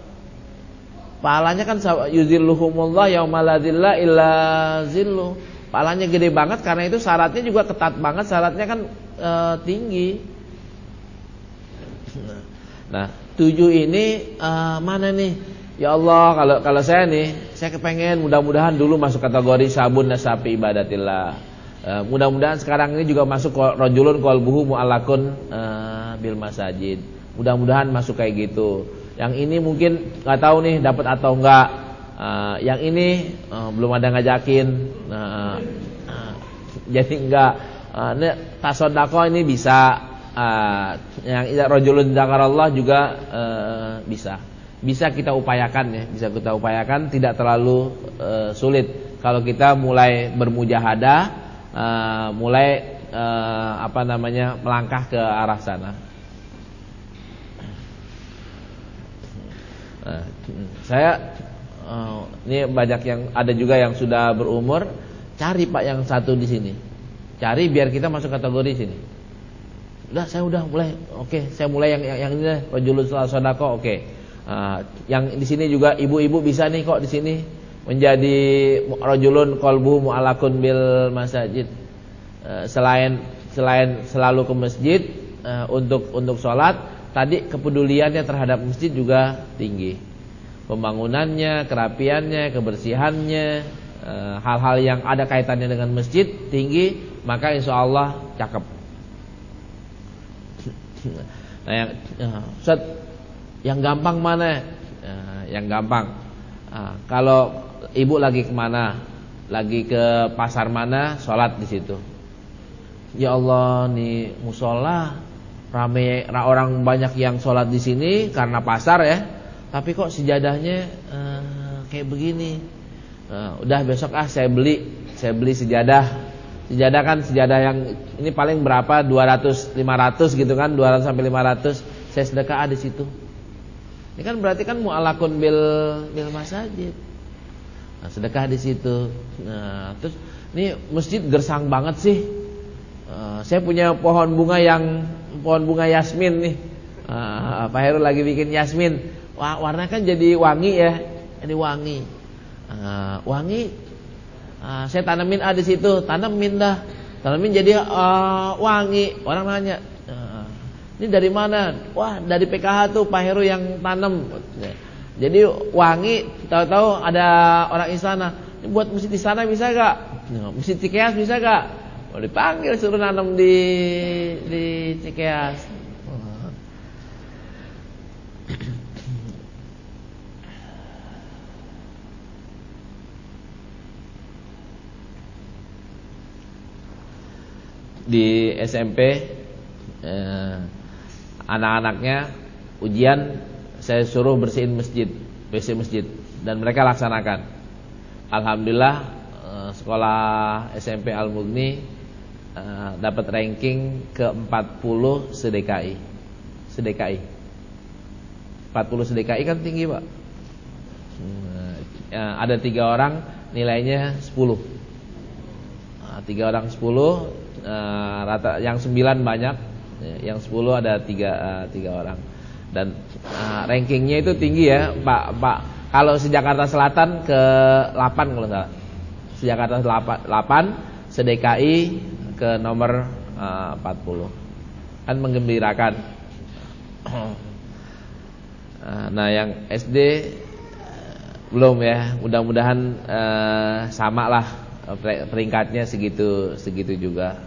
Pahalanya kan yuzilluhumullah yaumala dzilla illa zillu. Pahalanya gede banget karena itu syaratnya juga ketat banget, syaratnya kan tinggi. Nah, 7 ini mana nih? Ya Allah, kalau saya nih, saya kepengen mudah-mudahan dulu masuk kategori sabun nasapi ibadatillah. Mudah-mudahan sekarang ini juga masuk rajulun qalbuhu mu'allakun bil masajid. Mudah-mudahan masuk kayak gitu. Yang ini mungkin nggak tahu nih dapat atau enggak. Yang ini belum ada ngajakin. Jadi enggak. Tasodako ini bisa. Yang rajulun dzakarallah juga bisa. Bisa kita upayakan ya. Bisa kita upayakan, tidak terlalu sulit. Kalau kita mulai bermujahadah, mulai melangkah ke arah sana. Saya ini banyak yang ada juga yang sudah berumur, cari Pak yang satu di sini. Cari biar kita masuk kategori sini. Udah, saya udah mulai. Oke, saya mulai yang ini deh, rajulun shadaqah. Oke. Yang di sini juga ibu-ibu bisa nih kok di sini menjadi rajulun qalbuhu mu'allakun bil masajid. Selain selalu ke masjid untuk sholat, tadi kepeduliannya terhadap masjid juga tinggi. Pembangunannya, kerapiannya, kebersihannya, hal-hal yang ada kaitannya dengan masjid tinggi, maka insya Allah cakep. Nah, Ustaz, yang gampang mana? Yang gampang. Kalau ibu lagi kemana, lagi ke pasar mana, sholat di situ. Ya Allah, nih musola rame, orang banyak yang sholat di sini karena pasar ya. Tapi kok sejadahnya kayak begini. Udah besok saya beli sejadah. Sejadah kan sejadah yang ini paling berapa? 200, 500 gitu kan, 200 sampai 500. Saya sedekah di situ. Ini kan berarti kan mu'allakun bil masajid. Nah, sedekah di situ. Nah, terus ini masjid gersang banget sih. Saya punya pohon bunga yasmin nih. Pak Heru lagi bikin yasmin. Wah, warna kan jadi wangi ya. Jadi wangi. Wangi. Saya tanamin di situ, tanamin jadi wangi. Orang nanya, ini dari mana? Wah, dari PKH tuh Pak Heru yang tanam. Jadi wangi, tahu-tahu ada orang istana. Ini buat masjid istana bisa gak? Masjid Cikeas bisa gak? Mau dipanggil suruh nanam di Cikeas. Di SMP anak-anaknya ujian, saya suruh bersihin masjid, WC masjid, dan mereka laksanakan. Alhamdulillah sekolah SMP Al-Mughni dapat ranking ke-40 se-DKI. 40 se-DKI kan tinggi, Pak. Ada 3 orang nilainya 10. 3 orang 10, rata yang 9 banyak, yang 10 ada 3 orang. Dan rankingnya itu tinggi ya, Pak. Kalau se-Jakarta Selatan ke 8 kalau enggak. Se-Jakarta 8, se-DKI ke nomor 40. Kan menggembirakan. Nah, yang SD belum ya. Mudah-mudahan sama lah peringkatnya segitu juga.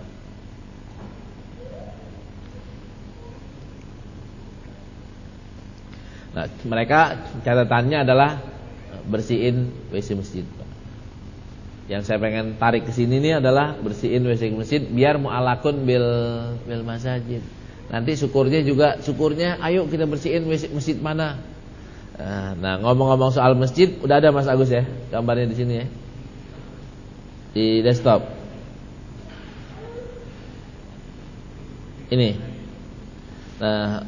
Nah, mereka catatannya adalah bersihin WC masjid. Yang saya pengen tarik ke sini nih adalah bersihin WC masjid biar mu'allakun bil masajid. Nanti syukurnya ayo kita bersihin WC masjid mana. Nah, ngomong-ngomong soal masjid, udah ada Mas Agus ya gambarnya di sini ya. Di desktop. Ini. Nah,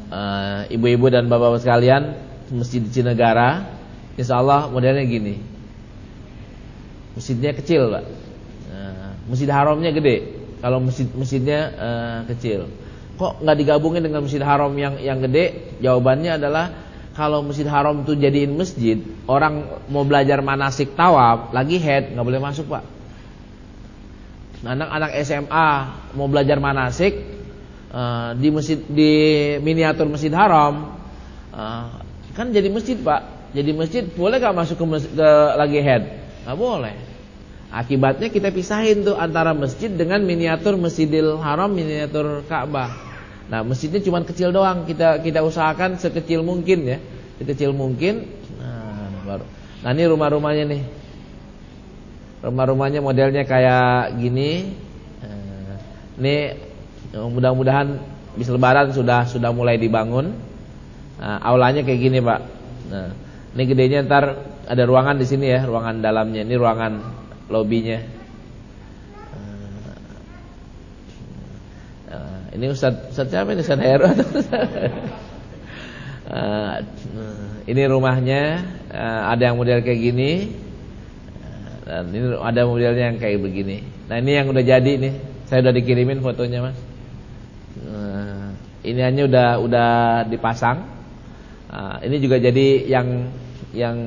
ibu-ibu dan bapak-bapak sekalian, masjid di Cinegara, insyaallah modelnya gini. Masjidnya kecil, Pak. Masjid Haramnya gede. Kalau masjidnya kecil. kok nggak digabungin dengan Masjid Haram yang gede? Jawabannya adalah kalau Masjid Haram tuh jadiin masjid, orang mau belajar manasik tawaf lagi head nggak boleh masuk, Pak. Anak-anak SMA mau belajar manasik di miniatur Masjid Haram, kan jadi masjid, Pak. Jadi masjid boleh gak masuk ke lagi head? Gak boleh. Akibatnya kita pisahin tuh antara masjid dengan miniatur Masjidil Haram, miniatur Ka'bah. Nah, masjidnya cuma kecil doang. Kita usahakan sekecil mungkin ya, sekecil mungkin. Nah, ini rumah-rumahnya nih. Rumah-rumahnya modelnya kayak gini. Ini mudah-mudahan bis Lebaran sudah mulai dibangun. Aulanya kayak gini, Pak. Nah, ini gedenya ntar ada ruangan di sini ya, ruangan dalamnya. Ini ruangan lobinya. Ini Ustaz siapa ini? Ustaz Heru atau ini rumahnya, ada yang model kayak gini. Dan ini ada modelnya yang kayak begini. Nah, ini yang udah jadi nih. Saya udah dikirimin fotonya, Mas. Ini hanya udah dipasang. Ini juga jadi yang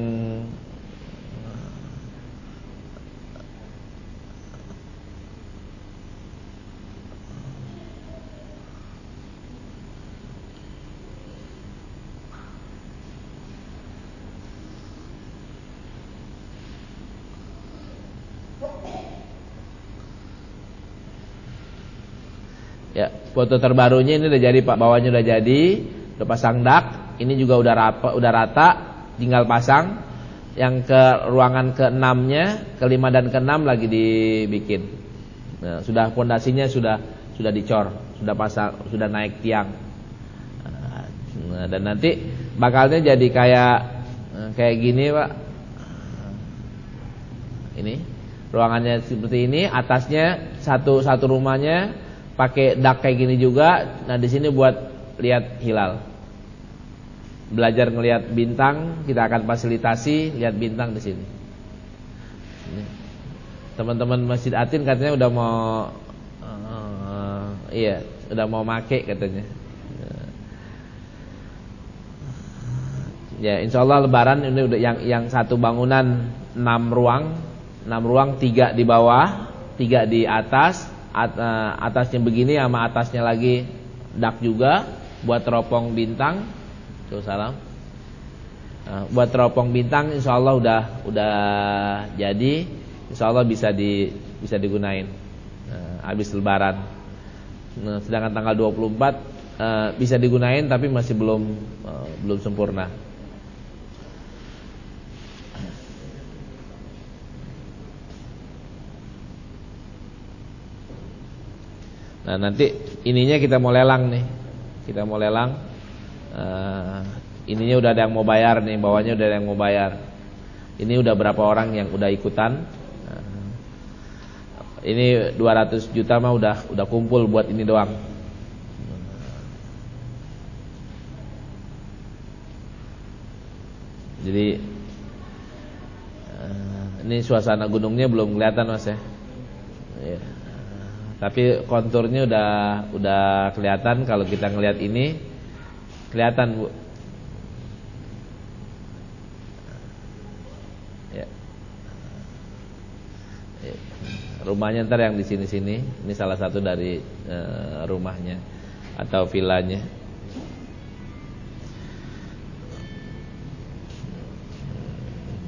ya, foto terbarunya ini udah jadi, Pak. Bawahnya udah jadi, udah pasang dak. Ini juga udah rata, tinggal pasang. Yang ke ruangan ke-6-nya, ke-5 dan ke-6 lagi dibikin. Nah, sudah pondasinya sudah dicor, sudah pasang, sudah naik tiang. Nah, dan nanti bakalnya jadi kayak gini, Pak. Ini ruangannya seperti ini, atasnya satu rumahnya pakai dak kayak gini juga. Nah, di sini buat lihat hilal. Belajar ngelihat bintang, kita akan fasilitasi lihat bintang di sini. Teman-teman Masjid Atin katanya udah mau udah mau make katanya. Ya, insyaallah Lebaran ini udah yang satu bangunan 6 ruang, 3 di bawah, 3 di atas. Atasnya begini sama atasnya lagi dak juga buat teropong bintang. Salam. Buat teropong bintang insyaallah udah jadi, insyaallah bisa digunain habis Lebaran. Nah, sedangkan tanggal 24 bisa digunain tapi masih belum sempurna. Nah, nanti ininya kita mau lelang nih. Kita mau lelang. Ininya udah ada yang mau bayar nih, bawahnya udah ada yang mau bayar. Ini udah berapa orang yang udah ikutan. Ini 200 juta mah udah kumpul buat ini doang. Jadi ini suasana gunungnya belum kelihatan, Mas ya. Tapi konturnya udah kelihatan. Kalau kita ngelihat ini kelihatan, Bu. Ya. Rumahnya ntar yang di sini-sini. Ini salah satu dari rumahnya atau villanya.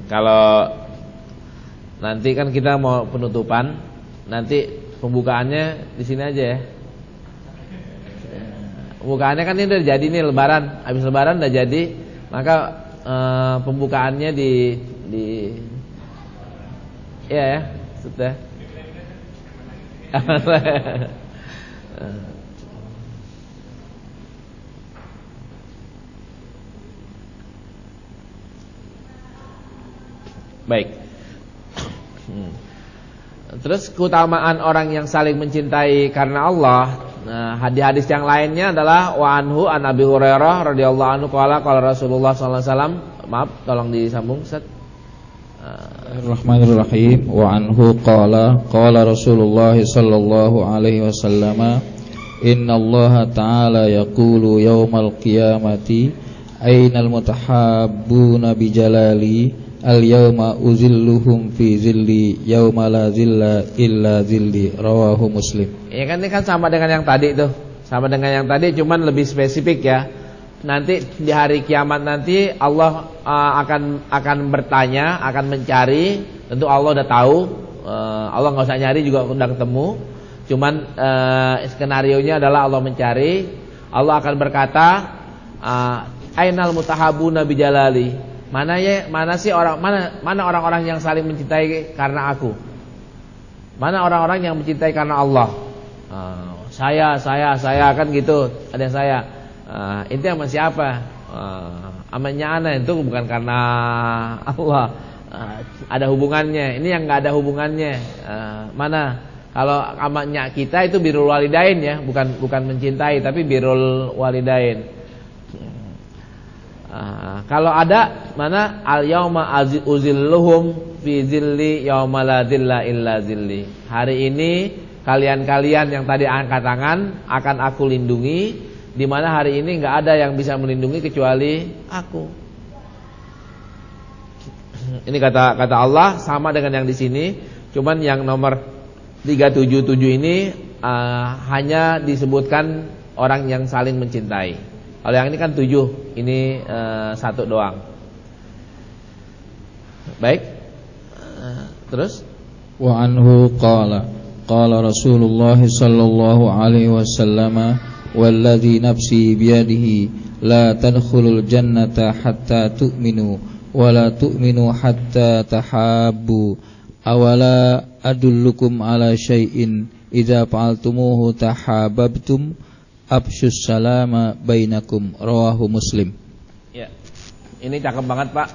Kalau nanti kan kita mau penutupan, nanti pembukaannya di sini aja ya. Pembukaannya kan ini udah jadi nih Lebaran, habis Lebaran udah jadi, maka pembukaannya di ya sudah. Baik. Terus keutamaan orang yang saling mencintai karena Allah. Nah, hadis-hadis yang lainnya adalah wa anhu an Abi Hurairah radhiyallahu anhu qala Rasulullah sallallahu alaihi wasallam. Maaf, tolong disambung Ustaz. Bismillahirrahmanirrahim. Wa anhu qala Rasulullah sallallahu alaihi wasallam Innallaha ta'ala yaqulu yawmal qiyamati ainal mutahabbuna bijalali al-yawma uzilluhum fi zilli yawma la zilla illa zilli. Rawahu Muslim. Ya kan ini kan sama dengan yang tadi tuh. Sama dengan yang tadi cuman lebih spesifik ya. Nanti di hari kiamat nanti Allah akan bertanya, akan mencari. Tentu Allah udah tahu. Allah enggak usah nyari juga udah ketemu. Cuman skenarionya adalah Allah mencari. Allah akan berkata, ainal mutahabuna bijalali. Mana sih orang-orang yang saling mencintai karena aku? Mana orang-orang yang mencintai karena Allah? Saya kan gitu. Ada yang saya. Itu sama siapa? Amannya ana itu bukan karena Allah. Ada hubungannya. Ini yang nggak ada hubungannya. Mana? Kalau amannya kita itu birrul walidain ya, bukan mencintai tapi birrul walidain. Kalau ada mana al-yauma uzilluhum fi zilli yauma la zilla illa zilli. Hari ini kalian-kalian yang tadi angkat tangan akan aku lindungi, di mana hari ini enggak ada yang bisa melindungi kecuali aku. Ini kata Allah sama dengan yang di sini, cuman yang nomor 377 ini hanya disebutkan orang yang saling mencintai. Kalau yang ini kan 7, ini 1 doang. Baik. Terus wa anhu qala Rasulullah sallallahu alaihi wasallam walladzi nafsi biyadihi la tadkhulul jannata hatta tu'minu wa la tu'minu hatta tahabbu awala adullukum ala syai'in idza fa'altumuhu tahabbtum Absyus salama bainakum. Rawahu Muslim. Ya. Ini cakep banget, Pak.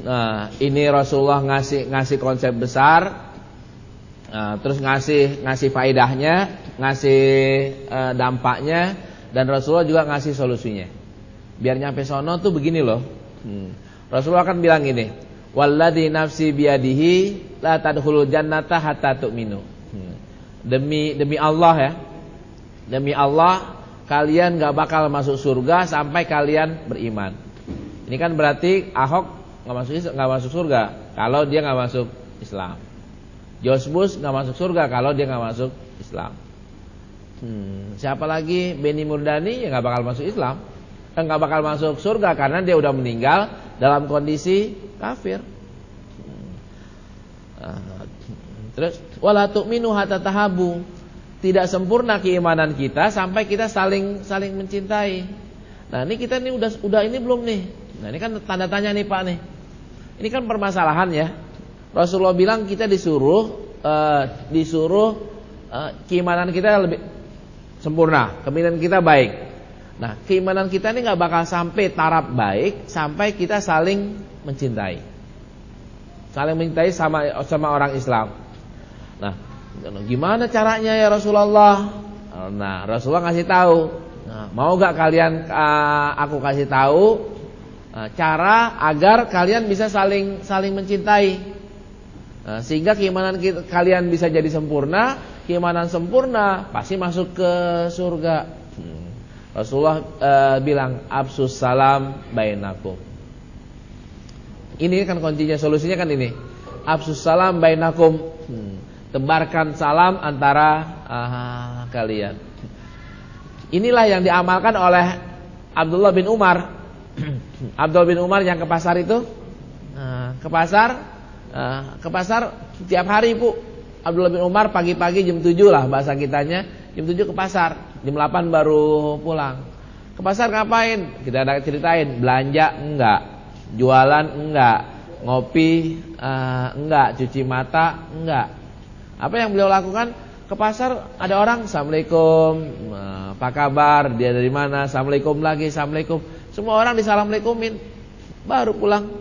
Nah, ini Rasulullah ngasih konsep besar. Terus ngasih faedahnya, ngasih dampaknya, dan Rasulullah juga ngasih solusinya. Biar nyampe sono tuh begini loh. Rasulullah kan bilang gini, walladzi nafsi biyadihi la tadkhulul jannata hatta tu'minu. Demi Allah ya. Demi Allah, kalian gak bakal masuk surga sampai kalian beriman. Ini kan berarti Ahok gak masuk surga kalau dia gak masuk Islam. George Bush gak masuk surga kalau dia gak masuk Islam. Siapa lagi? Benny Murdani ya gak bakal masuk Islam. Gak bakal masuk surga karena dia udah meninggal dalam kondisi kafir. Terus wala tu'minu hatta tahabu. Tidak sempurna keimanan kita sampai kita saling mencintai. Nah, ini kita nih udah ini belum nih. Nah, ini kan tanda tanya nih, Pak nih. Ini kan permasalahan ya. Rasulullah bilang kita disuruh keimanan kita lebih sempurna, keimanan kita baik. Nah, keimanan kita ini enggak bakal sampai taraf baik sampai kita saling mencintai. Saling mencintai sama orang Islam. Nah, gimana caranya ya Rasulullah? Nah, Rasulullah ngasih tahu. Nah, mau gak kalian aku kasih tahu cara agar kalian bisa saling mencintai, sehingga keimanan kalian bisa jadi sempurna. Keimanan sempurna pasti masuk ke surga. Rasulullah bilang absus salam bainakum. Ini kan kuncinya, solusinya kan ini. Absus salam bainakum. Tebarkan salam antara kalian. Inilah yang diamalkan oleh Abdullah bin Umar. Abdullah bin Umar yang ke pasar itu, ke pasar tiap hari, Bu. Abdullah bin Umar pagi-pagi jam 7 lah bahasa kitanya, jam 7 ke pasar, jam 8 baru pulang. Ke pasar ngapain? Kita ada ceritain, belanja enggak, jualan enggak, ngopi enggak, cuci mata enggak. Apa yang beliau lakukan? Ke pasar ada orang, assalamualaikum, apa kabar, dia dari mana, assalamualaikum lagi, assalamualaikum. Semua orang disalamualaikumin, baru pulang.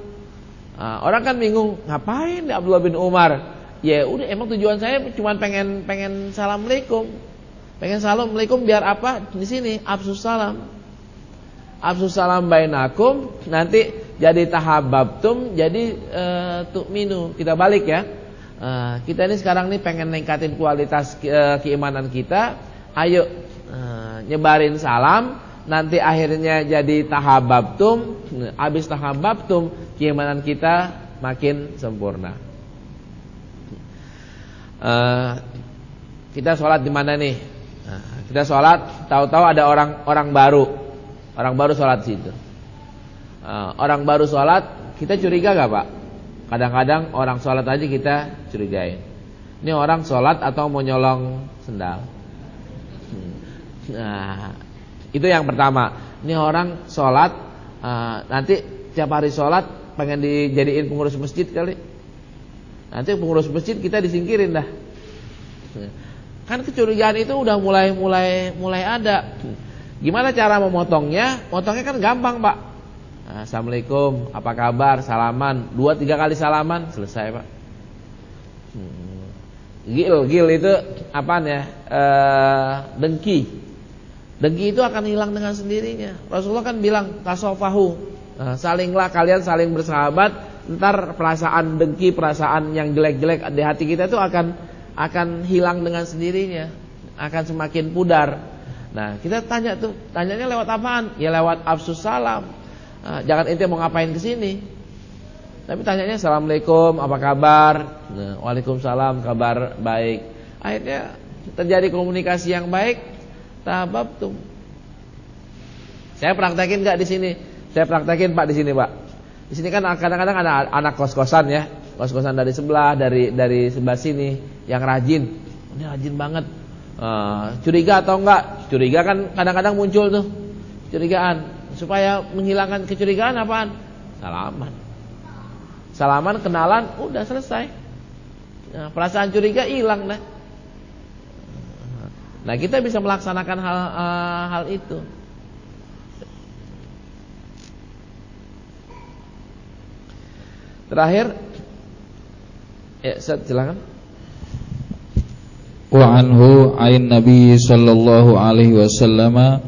Orang kan bingung, ngapain ya Abdullah bin Umar? Ya udah, emang tujuan saya cuma pengen assalamualaikum, pengen assalamualaikum biar apa? Di sini absus salam, absus salam bainakum, nanti jadi tahabbtum, jadi tu'minu. Kita balik ya. Kita ini sekarang nih pengen ningkatin kualitas keimanan kita. Ayo nyebarin salam, nanti akhirnya jadi tahabbtum. Habis tahabbtum, keimanan kita makin sempurna. Kita sholat di mana nih? Kita sholat, tahu-tahu ada orang baru sholat di situ. Orang baru sholat, kita curiga gak Pak? Kadang-kadang orang sholat aja kita curigain. Ini orang sholat atau mau nyolong sendal? Nah, itu yang pertama. Ini orang sholat, nanti tiap hari sholat pengen dijadiin pengurus masjid kali. Nanti pengurus masjid kita disingkirin dah. Kan kecurigaan itu udah mulai ada. Gimana cara memotongnya? Motongnya kan gampang Pak. Assalamualaikum, apa kabar? Salaman, 2-3 kali salaman, selesai Pak. Gil itu apaan ya? Dengki itu akan hilang dengan sendirinya. Rasulullah kan bilang tasofahu, salinglah kalian, saling bersahabat. Ntar perasaan dengki, perasaan yang jelek-jelek di hati kita itu akan hilang dengan sendirinya, akan semakin pudar. Nah, kita tanyanya lewat apaan? Ya lewat afsus salam. Jangan ente mau ngapain kesini, tapi tanyanya assalamualaikum, apa kabar? Waalaikumsalam, kabar baik. Akhirnya terjadi komunikasi yang baik. Tahabbtum. Saya praktekin nggak di sini? Saya praktekin Pak di sini Pak. Di sini kan kadang-kadang ada anak kos-kosan ya, kos-kosan dari sebelah, dari sebelah sini yang rajin. Ini rajin banget. Curiga atau enggak? Curiga kan kadang-kadang muncul tuh curigaan. Supaya menghilangkan kecurigaan apaan? Salaman, kenalan, udah selesai. Nah, perasaan curiga hilang dah. Nah, kita bisa melaksanakan hal itu. Terakhir, ya, silakan. Wa anhu ain Nabi sallallahu alaihi wasallam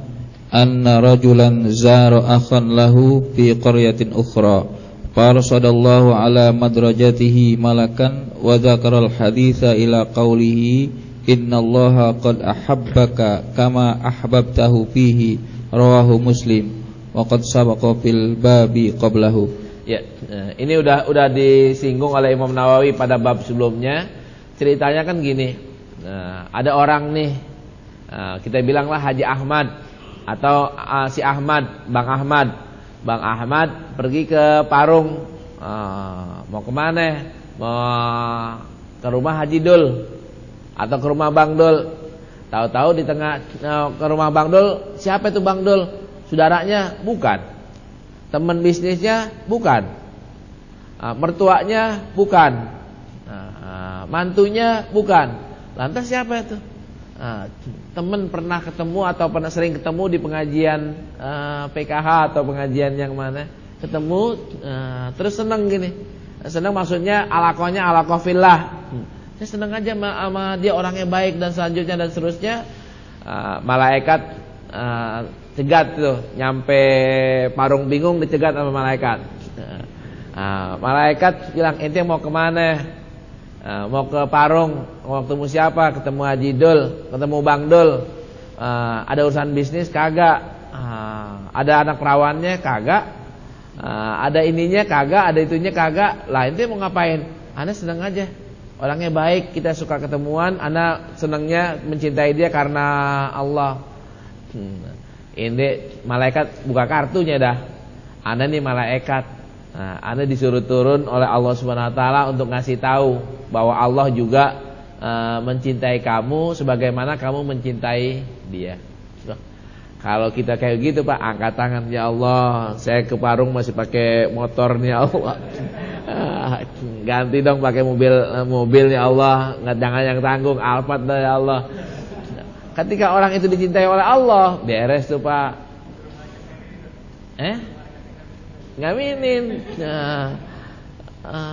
anna rajulan zara akhan lahu fi qaryatin ukhra farsadallahu ala madrajatihi malakan wa dzakara al-haditsa ila qawlihi innallaha qad ahabbaka kama ahbabtahu fihi rawahu Muslim wa qad sabaqa fil babi qablahu. Ya, ini udah disinggung oleh Imam Nawawi pada bab sebelumnya. Ceritanya kan gini. Ada orang nih, kita bilanglah Haji Ahmad atau si Ahmad, Bang Ahmad pergi ke Parung, mau kemana? Mau ke rumah Haji Dul atau ke rumah Bang Dul. Tahu-tahu di tengah ke rumah Bang Dul, siapa itu Bang Dul? Saudaranya? Bukan. Teman bisnisnya? Bukan. Mertuanya? Bukan. Mantunya? Bukan. Lantas siapa itu? Teman pernah ketemu atau pernah sering ketemu di pengajian PKH atau pengajian yang mana? Ketemu terus seneng gini. Seneng maksudnya alakonya alakofillah. Saya seneng aja sama dia, orangnya baik dan selanjutnya dan seterusnya. Malaikat cegat tuh, nyampe Parung bingung dicegat sama malaikat. Malaikat bilang, ente mau kemana? Mau ke Parung, mau ketemu siapa? Ketemu Haji Dul, ketemu Bang Dul. Ada urusan bisnis kagak? Ada anak perawannya kagak? Ada ininya kagak? Ada itunya kagak? Lah ente mau ngapain? Ana senang aja, orangnya baik, kita suka ketemuan. Ana senangnya mencintai dia karena Allah. Ini malaikat buka kartunya dah. Ana nih malaikat. Ana disuruh turun oleh Allah Subhanahu wa taala untuk ngasih tahu bahwa Allah juga mencintai kamu sebagaimana kamu mencintai dia. Kalau kita kayak gitu Pak, angkat tangan, ya Allah, saya ke Parung masih pakai motornya Allah. Ganti dong pakai mobilnya Allah, jangan yang tanggung, Alphard dah ya Allah. Ketika orang itu dicintai oleh Allah, beres tuh Pak. Ngaminin.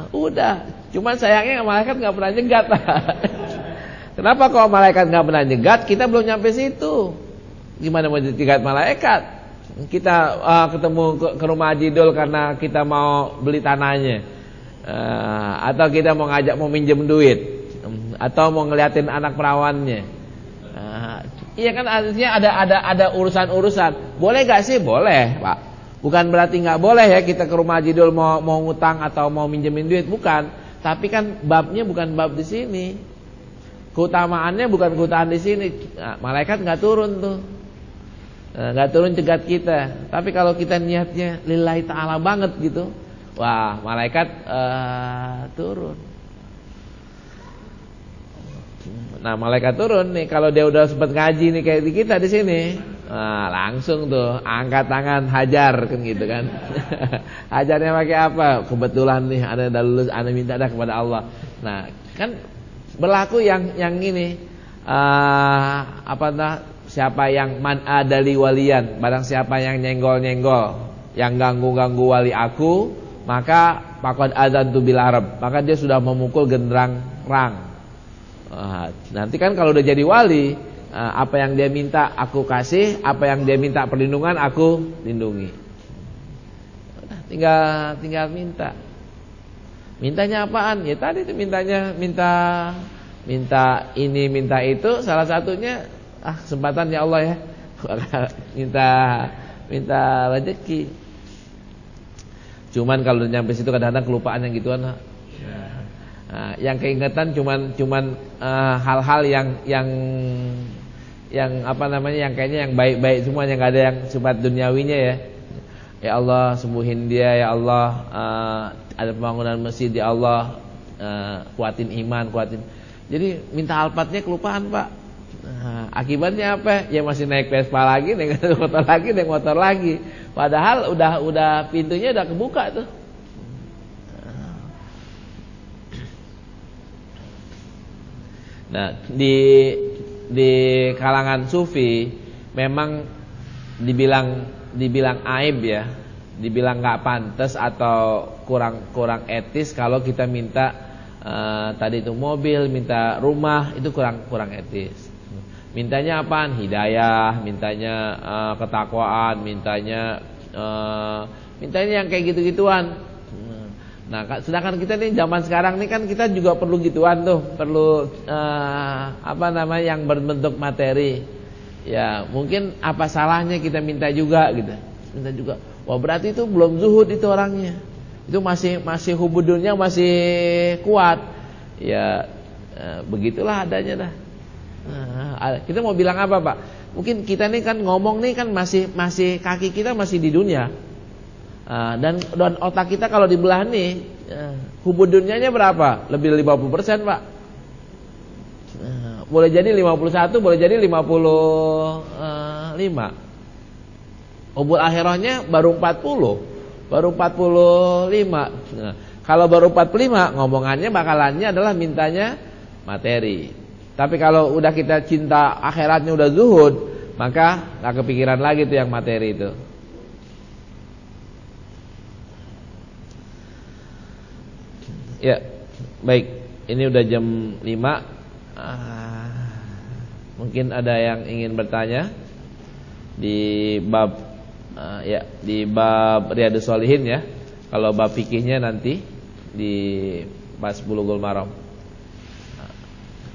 Udah. Cuman sayangnya malaikat gak pernah nyegat. Kenapa kalau malaikat gak pernah nyegat? Kita belum nyampe situ. Gimana mau nyegat malaikat? Kita ketemu ke rumah Haji Dul karena kita mau beli tanahnya, atau kita mau ngajak mau minjem duit, atau mau ngeliatin anak perawannya. Iya kan, artinya ada urusan-urusan. Boleh gak sih? Boleh, Pak. Bukan berarti nggak boleh ya kita ke rumah Haji Dul mau ngutang atau mau minjemin duit, bukan. Tapi kan babnya bukan bab di sini. Keutamaannya bukan keutamaan di sini. Nah, malaikat nggak turun tuh, nggak turun cegat kita. Tapi kalau kita niatnya lillahi ta'ala banget gitu, wah malaikat turun. Nah malaikat turun nih kalau dia udah sempat ngaji nih kayak di kita di sini. Nah, langsung tuh angkat tangan hajar kan gitu kan. Hajarnya pakai apa? Kebetulan nih ada lulus, ana minta dah kepada Allah. Nah, kan berlaku yang ini siapa yang man adali walian, barang siapa yang nyenggol-nyenggol, yang ganggu-ganggu wali aku, maka faqad adzantu bil harb, maka dia sudah memukul genderang perang. Nanti kan kalau udah jadi wali, apa yang dia minta aku kasih, apa yang dia minta perlindungan aku lindungi. Tinggal minta. Mintanya apaan? Ya tadi itu mintanya minta ini, minta itu. Salah satunya kesempatan ya Allah ya. minta rezeki. Cuman kalau nyampe situ kadang-kadang kelupaan yang gituan. Nah, yang keingetan cuman hal-hal yang apa namanya, yang kayaknya yang baik-baik semua, yang nggak ada yang sifat duniawinya ya. Ya Allah sembuhin dia, ya Allah ada pembangunan masjid, ya Allah kuatin iman, kuatin. Jadi minta alfatnya kelupaan Pak. Akibatnya apa? Ya masih naik Vespa lagi, naik motor lagi. Padahal udah pintunya udah kebuka tuh. Nah, di kalangan sufi memang dibilang aib ya, dibilang nggak pantas atau kurang etis kalau kita minta tadi itu mobil, minta rumah, itu kurang etis. Mintanya apaan? Hidayah, mintanya ketakwaan, mintanya yang kayak gitu-gituan. Nah, sedangkan kita nih zaman sekarang nih kan kita juga perlu gituan tuh, perlu yang berbentuk materi. Ya, mungkin apa salahnya kita minta juga gitu. Minta juga. Wah, berarti itu belum zuhud itu orangnya. Itu masih hubudunnya masih kuat. Ya, begitulah adanya dah. Kita mau bilang apa, Pak? Mungkin kita nih kan ngomong nih kan masih kaki kita masih di dunia. Dan otak kita kalau dibelah nih, hubudunnya berapa? Lebih 50%, Pak. Boleh jadi 51, boleh jadi 55. Hubud akhirahnya baru 40, baru 45. Kalau baru 45, ngomongannya bakalannya adalah mintanya materi. Tapi kalau udah kita cinta akhiratnya udah zuhud, maka gak kepikiran lagi tuh yang materi itu. Ya, baik. Ini udah jam 5. Mungkin ada yang ingin bertanya di bab di bab Riyadhus Shalihin ya. Kalau bab fikihnya nanti di pas Bulughul Maram.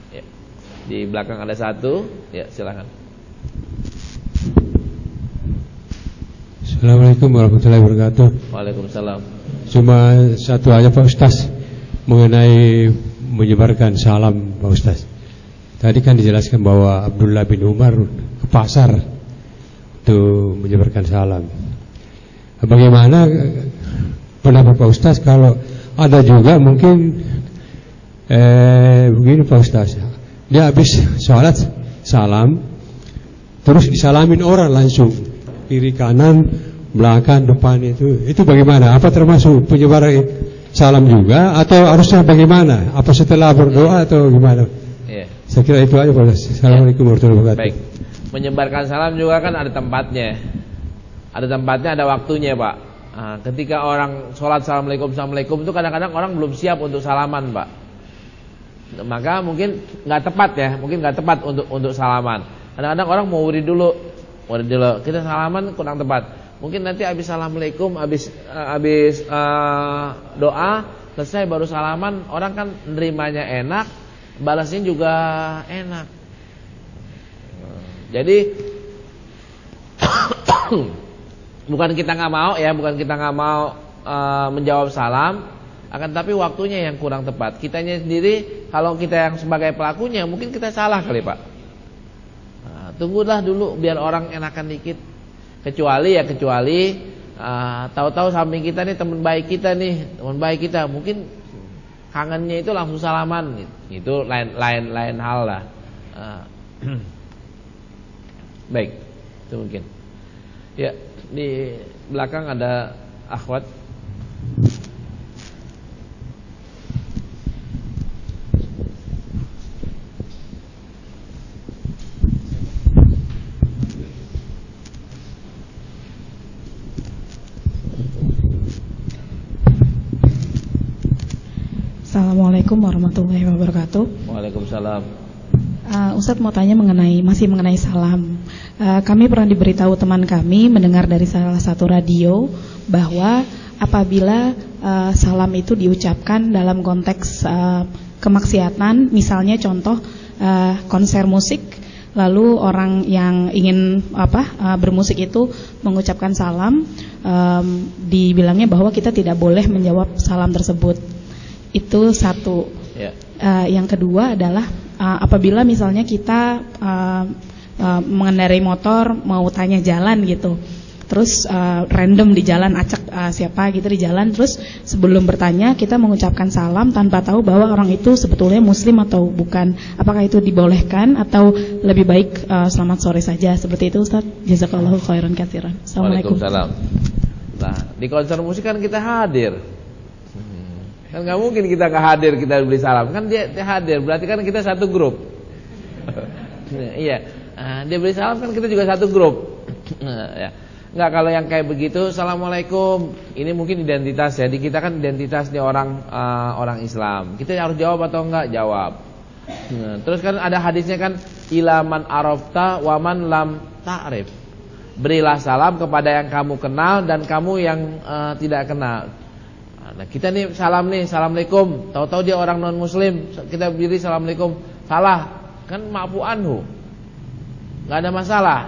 Ya. Di belakang ada satu. Ya, silakan. Assalamualaikum warahmatullahi wabarakatuh. Waalaikumsalam. Cuma satu aja Pak Ustaz, mengenai menyebarkan salam Pak Ustaz. Tadi kan dijelaskan bahwa Abdullah bin Umar ke pasar untuk menyebarkan salam. Bagaimana pendapat Pak Ustaz kalau ada juga mungkin begini Pak Ustaz, dia habis sholat salam terus disalamin orang langsung kiri kanan belakang depan, itu bagaimana? Apa termasuk penyebaran salam juga atau harusnya bagaimana? Apa setelah berdoa atau gimana? Iya. Saya kira itu aja Pak. Assalamualaikum warahmatullahi wabarakatuh. Baik. Menyebarkan salam juga kan ada tempatnya. Ada tempatnya, ada waktunya, Pak. Nah, ketika orang sholat assalamualaikum itu kadang-kadang orang belum siap untuk salaman, Pak. Maka mungkin nggak tepat ya, untuk salaman. Kadang-kadang orang mau wirid dulu. Kita salaman kurang tepat. Mungkin nanti habis assalamualaikum, habis doa selesai baru salaman, orang kan nerimanya enak, balasnya juga enak. Jadi bukan kita nggak mau ya, bukan kita nggak mau menjawab salam, akan tapi waktunya yang kurang tepat. Kitanya sendiri, kalau kita yang sebagai pelakunya, mungkin kita salah kali Pak. Tunggulah dulu biar orang enakan dikit. Kecuali tahu-tahu samping kita nih teman baik kita mungkin kangennya itu langsung salaman, itu lain hal lah. Baik, itu mungkin. Ya, di belakang ada akhwat. Assalamualaikum warahmatullahi wabarakatuh. Waalaikumsalam. Ustadz mau tanya masih mengenai salam. Kami pernah diberitahu teman kami mendengar dari salah satu radio bahwa apabila salam itu diucapkan dalam konteks kemaksiatan, misalnya contoh konser musik, lalu orang yang ingin bermusik itu mengucapkan salam, dibilangnya bahwa kita tidak boleh menjawab salam tersebut. Itu satu. Yang kedua adalah apabila misalnya kita mengendarai motor mau tanya jalan gitu, terus random di jalan acak siapa gitu di jalan, terus sebelum bertanya kita mengucapkan salam tanpa tahu bahwa orang itu sebetulnya muslim atau bukan. Apakah itu dibolehkan atau lebih baik selamat sore saja? Seperti itu Ustaz. Jazakallahu khairan katsiran. Assalamualaikum. Waalaikumsalam. Nah, di konser musik kan kita hadir. Kan nggak mungkin kita nggak hadir, kita beri salam. Kan dia hadir, berarti kan kita satu grup. Iya, dia beri salam kan kita juga satu grup. Ya. Nggak, kalau yang kayak begitu, assalamualaikum. Ini mungkin identitas ya. Di kita kan identitas nih orang Islam. Kita harus jawab atau enggak? Jawab. Terus kan ada hadisnya kan, ilaman arafta waman lam ta'rif. Berilah salam kepada yang kamu kenal dan kamu yang tidak kenal. Nah, kita nih salam nih, assalamualaikum. Tahu-tahu dia orang non muslim, kita beri assalamualaikum. Salah, kan ma'fu anhu, nggak ada masalah.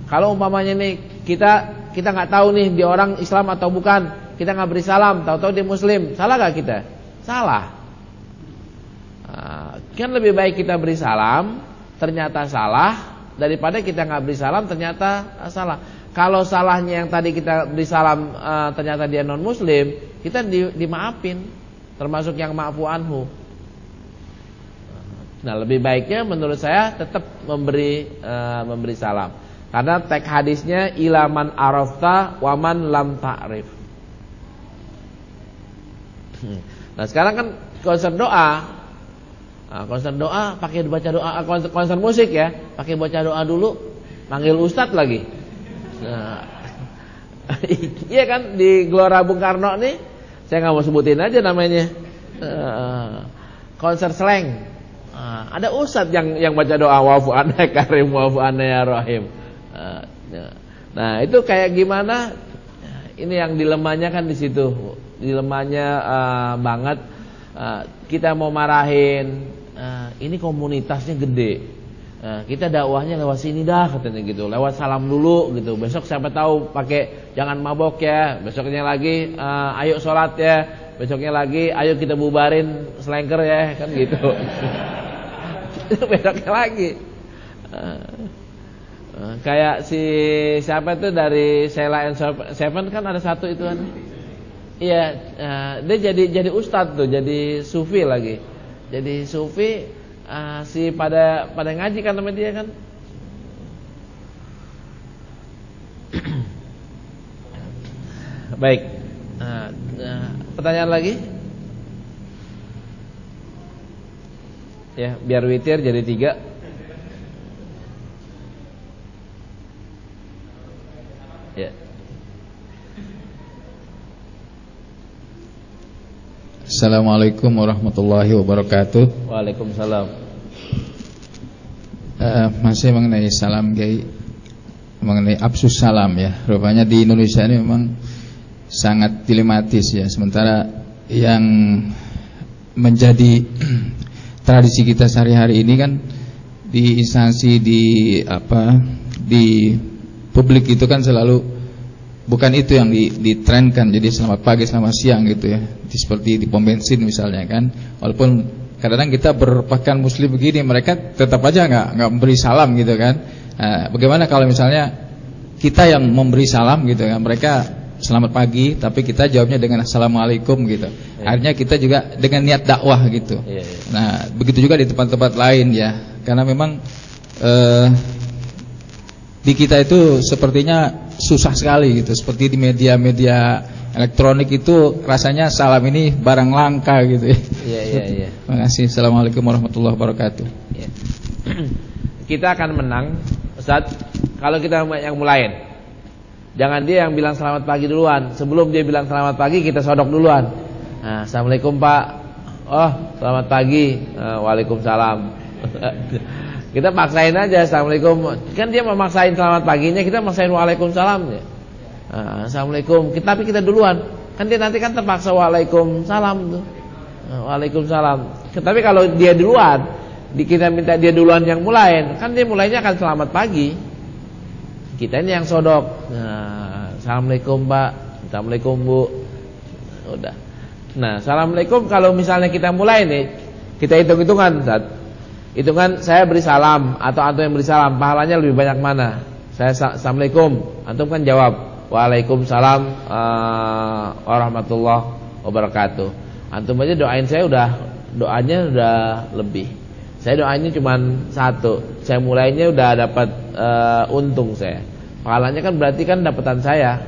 Kalau umpamanya nih kita nggak tahu nih dia orang Islam atau bukan, kita nggak beri salam, tahu-tahu dia muslim, salah nggak kita? Salah. Kan lebih baik kita beri salam, ternyata salah, daripada kita nggak beri salam ternyata salah. Kalau salahnya yang tadi kita beri salam ternyata dia non muslim, kita dimaafin, termasuk yang ma'fu anhu. Nah, lebih baiknya menurut saya tetap memberi salam, karena teks hadisnya ilaman arafta waman lam ta'rif. Nah, sekarang kan konser doa. Konser doa pakai baca doa, konser musik ya, pakai baca doa dulu, manggil ustadz lagi. Nah, iya kan, di Gelora Bung Karno nih, saya nggak mau sebutin aja namanya, konser slang. Ada ustadz yang baca doa wa'fu anna ya karim wa'fu anna ya rahim. Nah, itu kayak gimana? Ini yang dilemanya kan di situ, dilemanya banget. Kita mau marahin, ini komunitasnya gede. Kita dakwahnya lewat sini dah katanya gitu, lewat salam dulu gitu. Besok siapa tahu pakai jangan mabok ya. Besoknya lagi ayo sholat ya. Besoknya lagi ayo kita bubarin selengker ya, kan gitu. Besoknya lagi kayak si siapa itu dari Sheila and Seven kan ada satu itu kan. Iya, dia jadi ustadz tuh, jadi sufi lagi. Jadi sufi. Si pada ngaji kan sama dia kan. Baik. Pertanyaan lagi? Ya, biar witir jadi 3. Ya. Assalamualaikum warahmatullahi wabarakatuh. Waalaikumsalam. Masih mengenai salam Kiai, mengenai absus salam ya. Rupanya di Indonesia ini memang sangat dilematis ya. Sementara yang menjadi tradisi kita sehari-hari ini kan di instansi di publik itu kan selalu bukan itu yang ditrenkan. Jadi selamat pagi, selamat siang gitu ya. Seperti di pom bensin misalnya kan. Walaupun kadang-kadang kita berpakaian muslim begini, mereka tetap aja nggak memberi salam gitu kan. Bagaimana kalau misalnya kita yang memberi salam gitu kan, mereka selamat pagi tapi kita jawabnya dengan assalamualaikum gitu. Akhirnya kita juga dengan niat dakwah gitu. Nah, begitu juga di tempat-tempat lain ya. Karena memang di kita itu sepertinya susah sekali gitu. Seperti di media-media elektronik itu rasanya salam ini barang langka gitu ya. Iya. Terima kasih. Assalamualaikum warahmatullahi wabarakatuh. Ya. Kita akan menang, Ustaz, kalau kita yang mulain. Jangan dia yang bilang selamat pagi duluan. Sebelum dia bilang selamat pagi, kita sodok duluan. Nah, assalamualaikum Pak. Oh, selamat pagi. Waalaikumsalam. Kita paksain aja assalamualaikum. Kan dia memaksain selamat paginya, kita maksain waalaikumsalam ya. Assalamualaikum. Tapi kita duluan. Kan dia nanti kan terpaksa waalaikumsalam tuh. Waalaikumsalam. Tapi kalau dia duluan, kita minta dia duluan yang mulain, kan dia mulainya akan selamat pagi. Kita ini yang sodok. Assalamualaikum Pak. Assalamualaikum Bu. Udah. Nah, assalamualaikum kalau misalnya kita mulai nih, kita hitung-hitungan, Ustaz. Hitungan saya beri salam atau antum yang beri salam, pahalanya lebih banyak mana? Saya assalamualaikum, antum kan jawab waalaikumsalam warahmatullahi wabarakatuh. Antum aja doain saya doanya udah lebih. Saya doanya cuma satu. Saya mulainya udah dapat untung saya. Pahalanya kan berarti kan dapatan saya.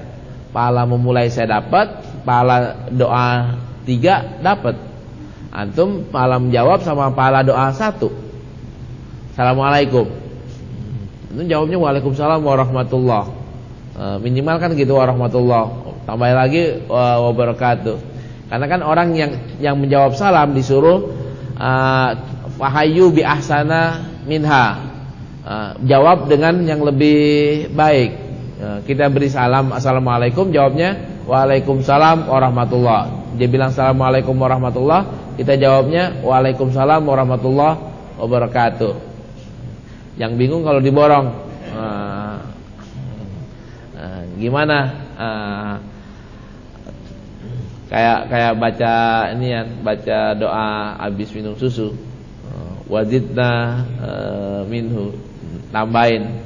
Pahala memulai saya dapat, pahala doa 3 dapat. Antum pahala menjawab sama pahala doa 1. Assalamualaikum. Antum jawabnya waalaikumsalam warahmatullahi. Minimal kan gitu warahmatullahi. Tambah lagi wabarakatuh. Karena kan orang yang menjawab salam disuruh fahayu bi ahsana minha. Jawab dengan yang lebih baik. Kita beri salam assalamualaikum, jawabnya waalaikumsalam warahmatullah. Dia bilang assalamualaikum warahmatullah, kita jawabnya waalaikumsalam warahmatullah wabarakatuh. Yang bingung kalau diborong gimana? Kayak baca ini ya, baca doa habis minum susu. Wazidna minhu, tambahin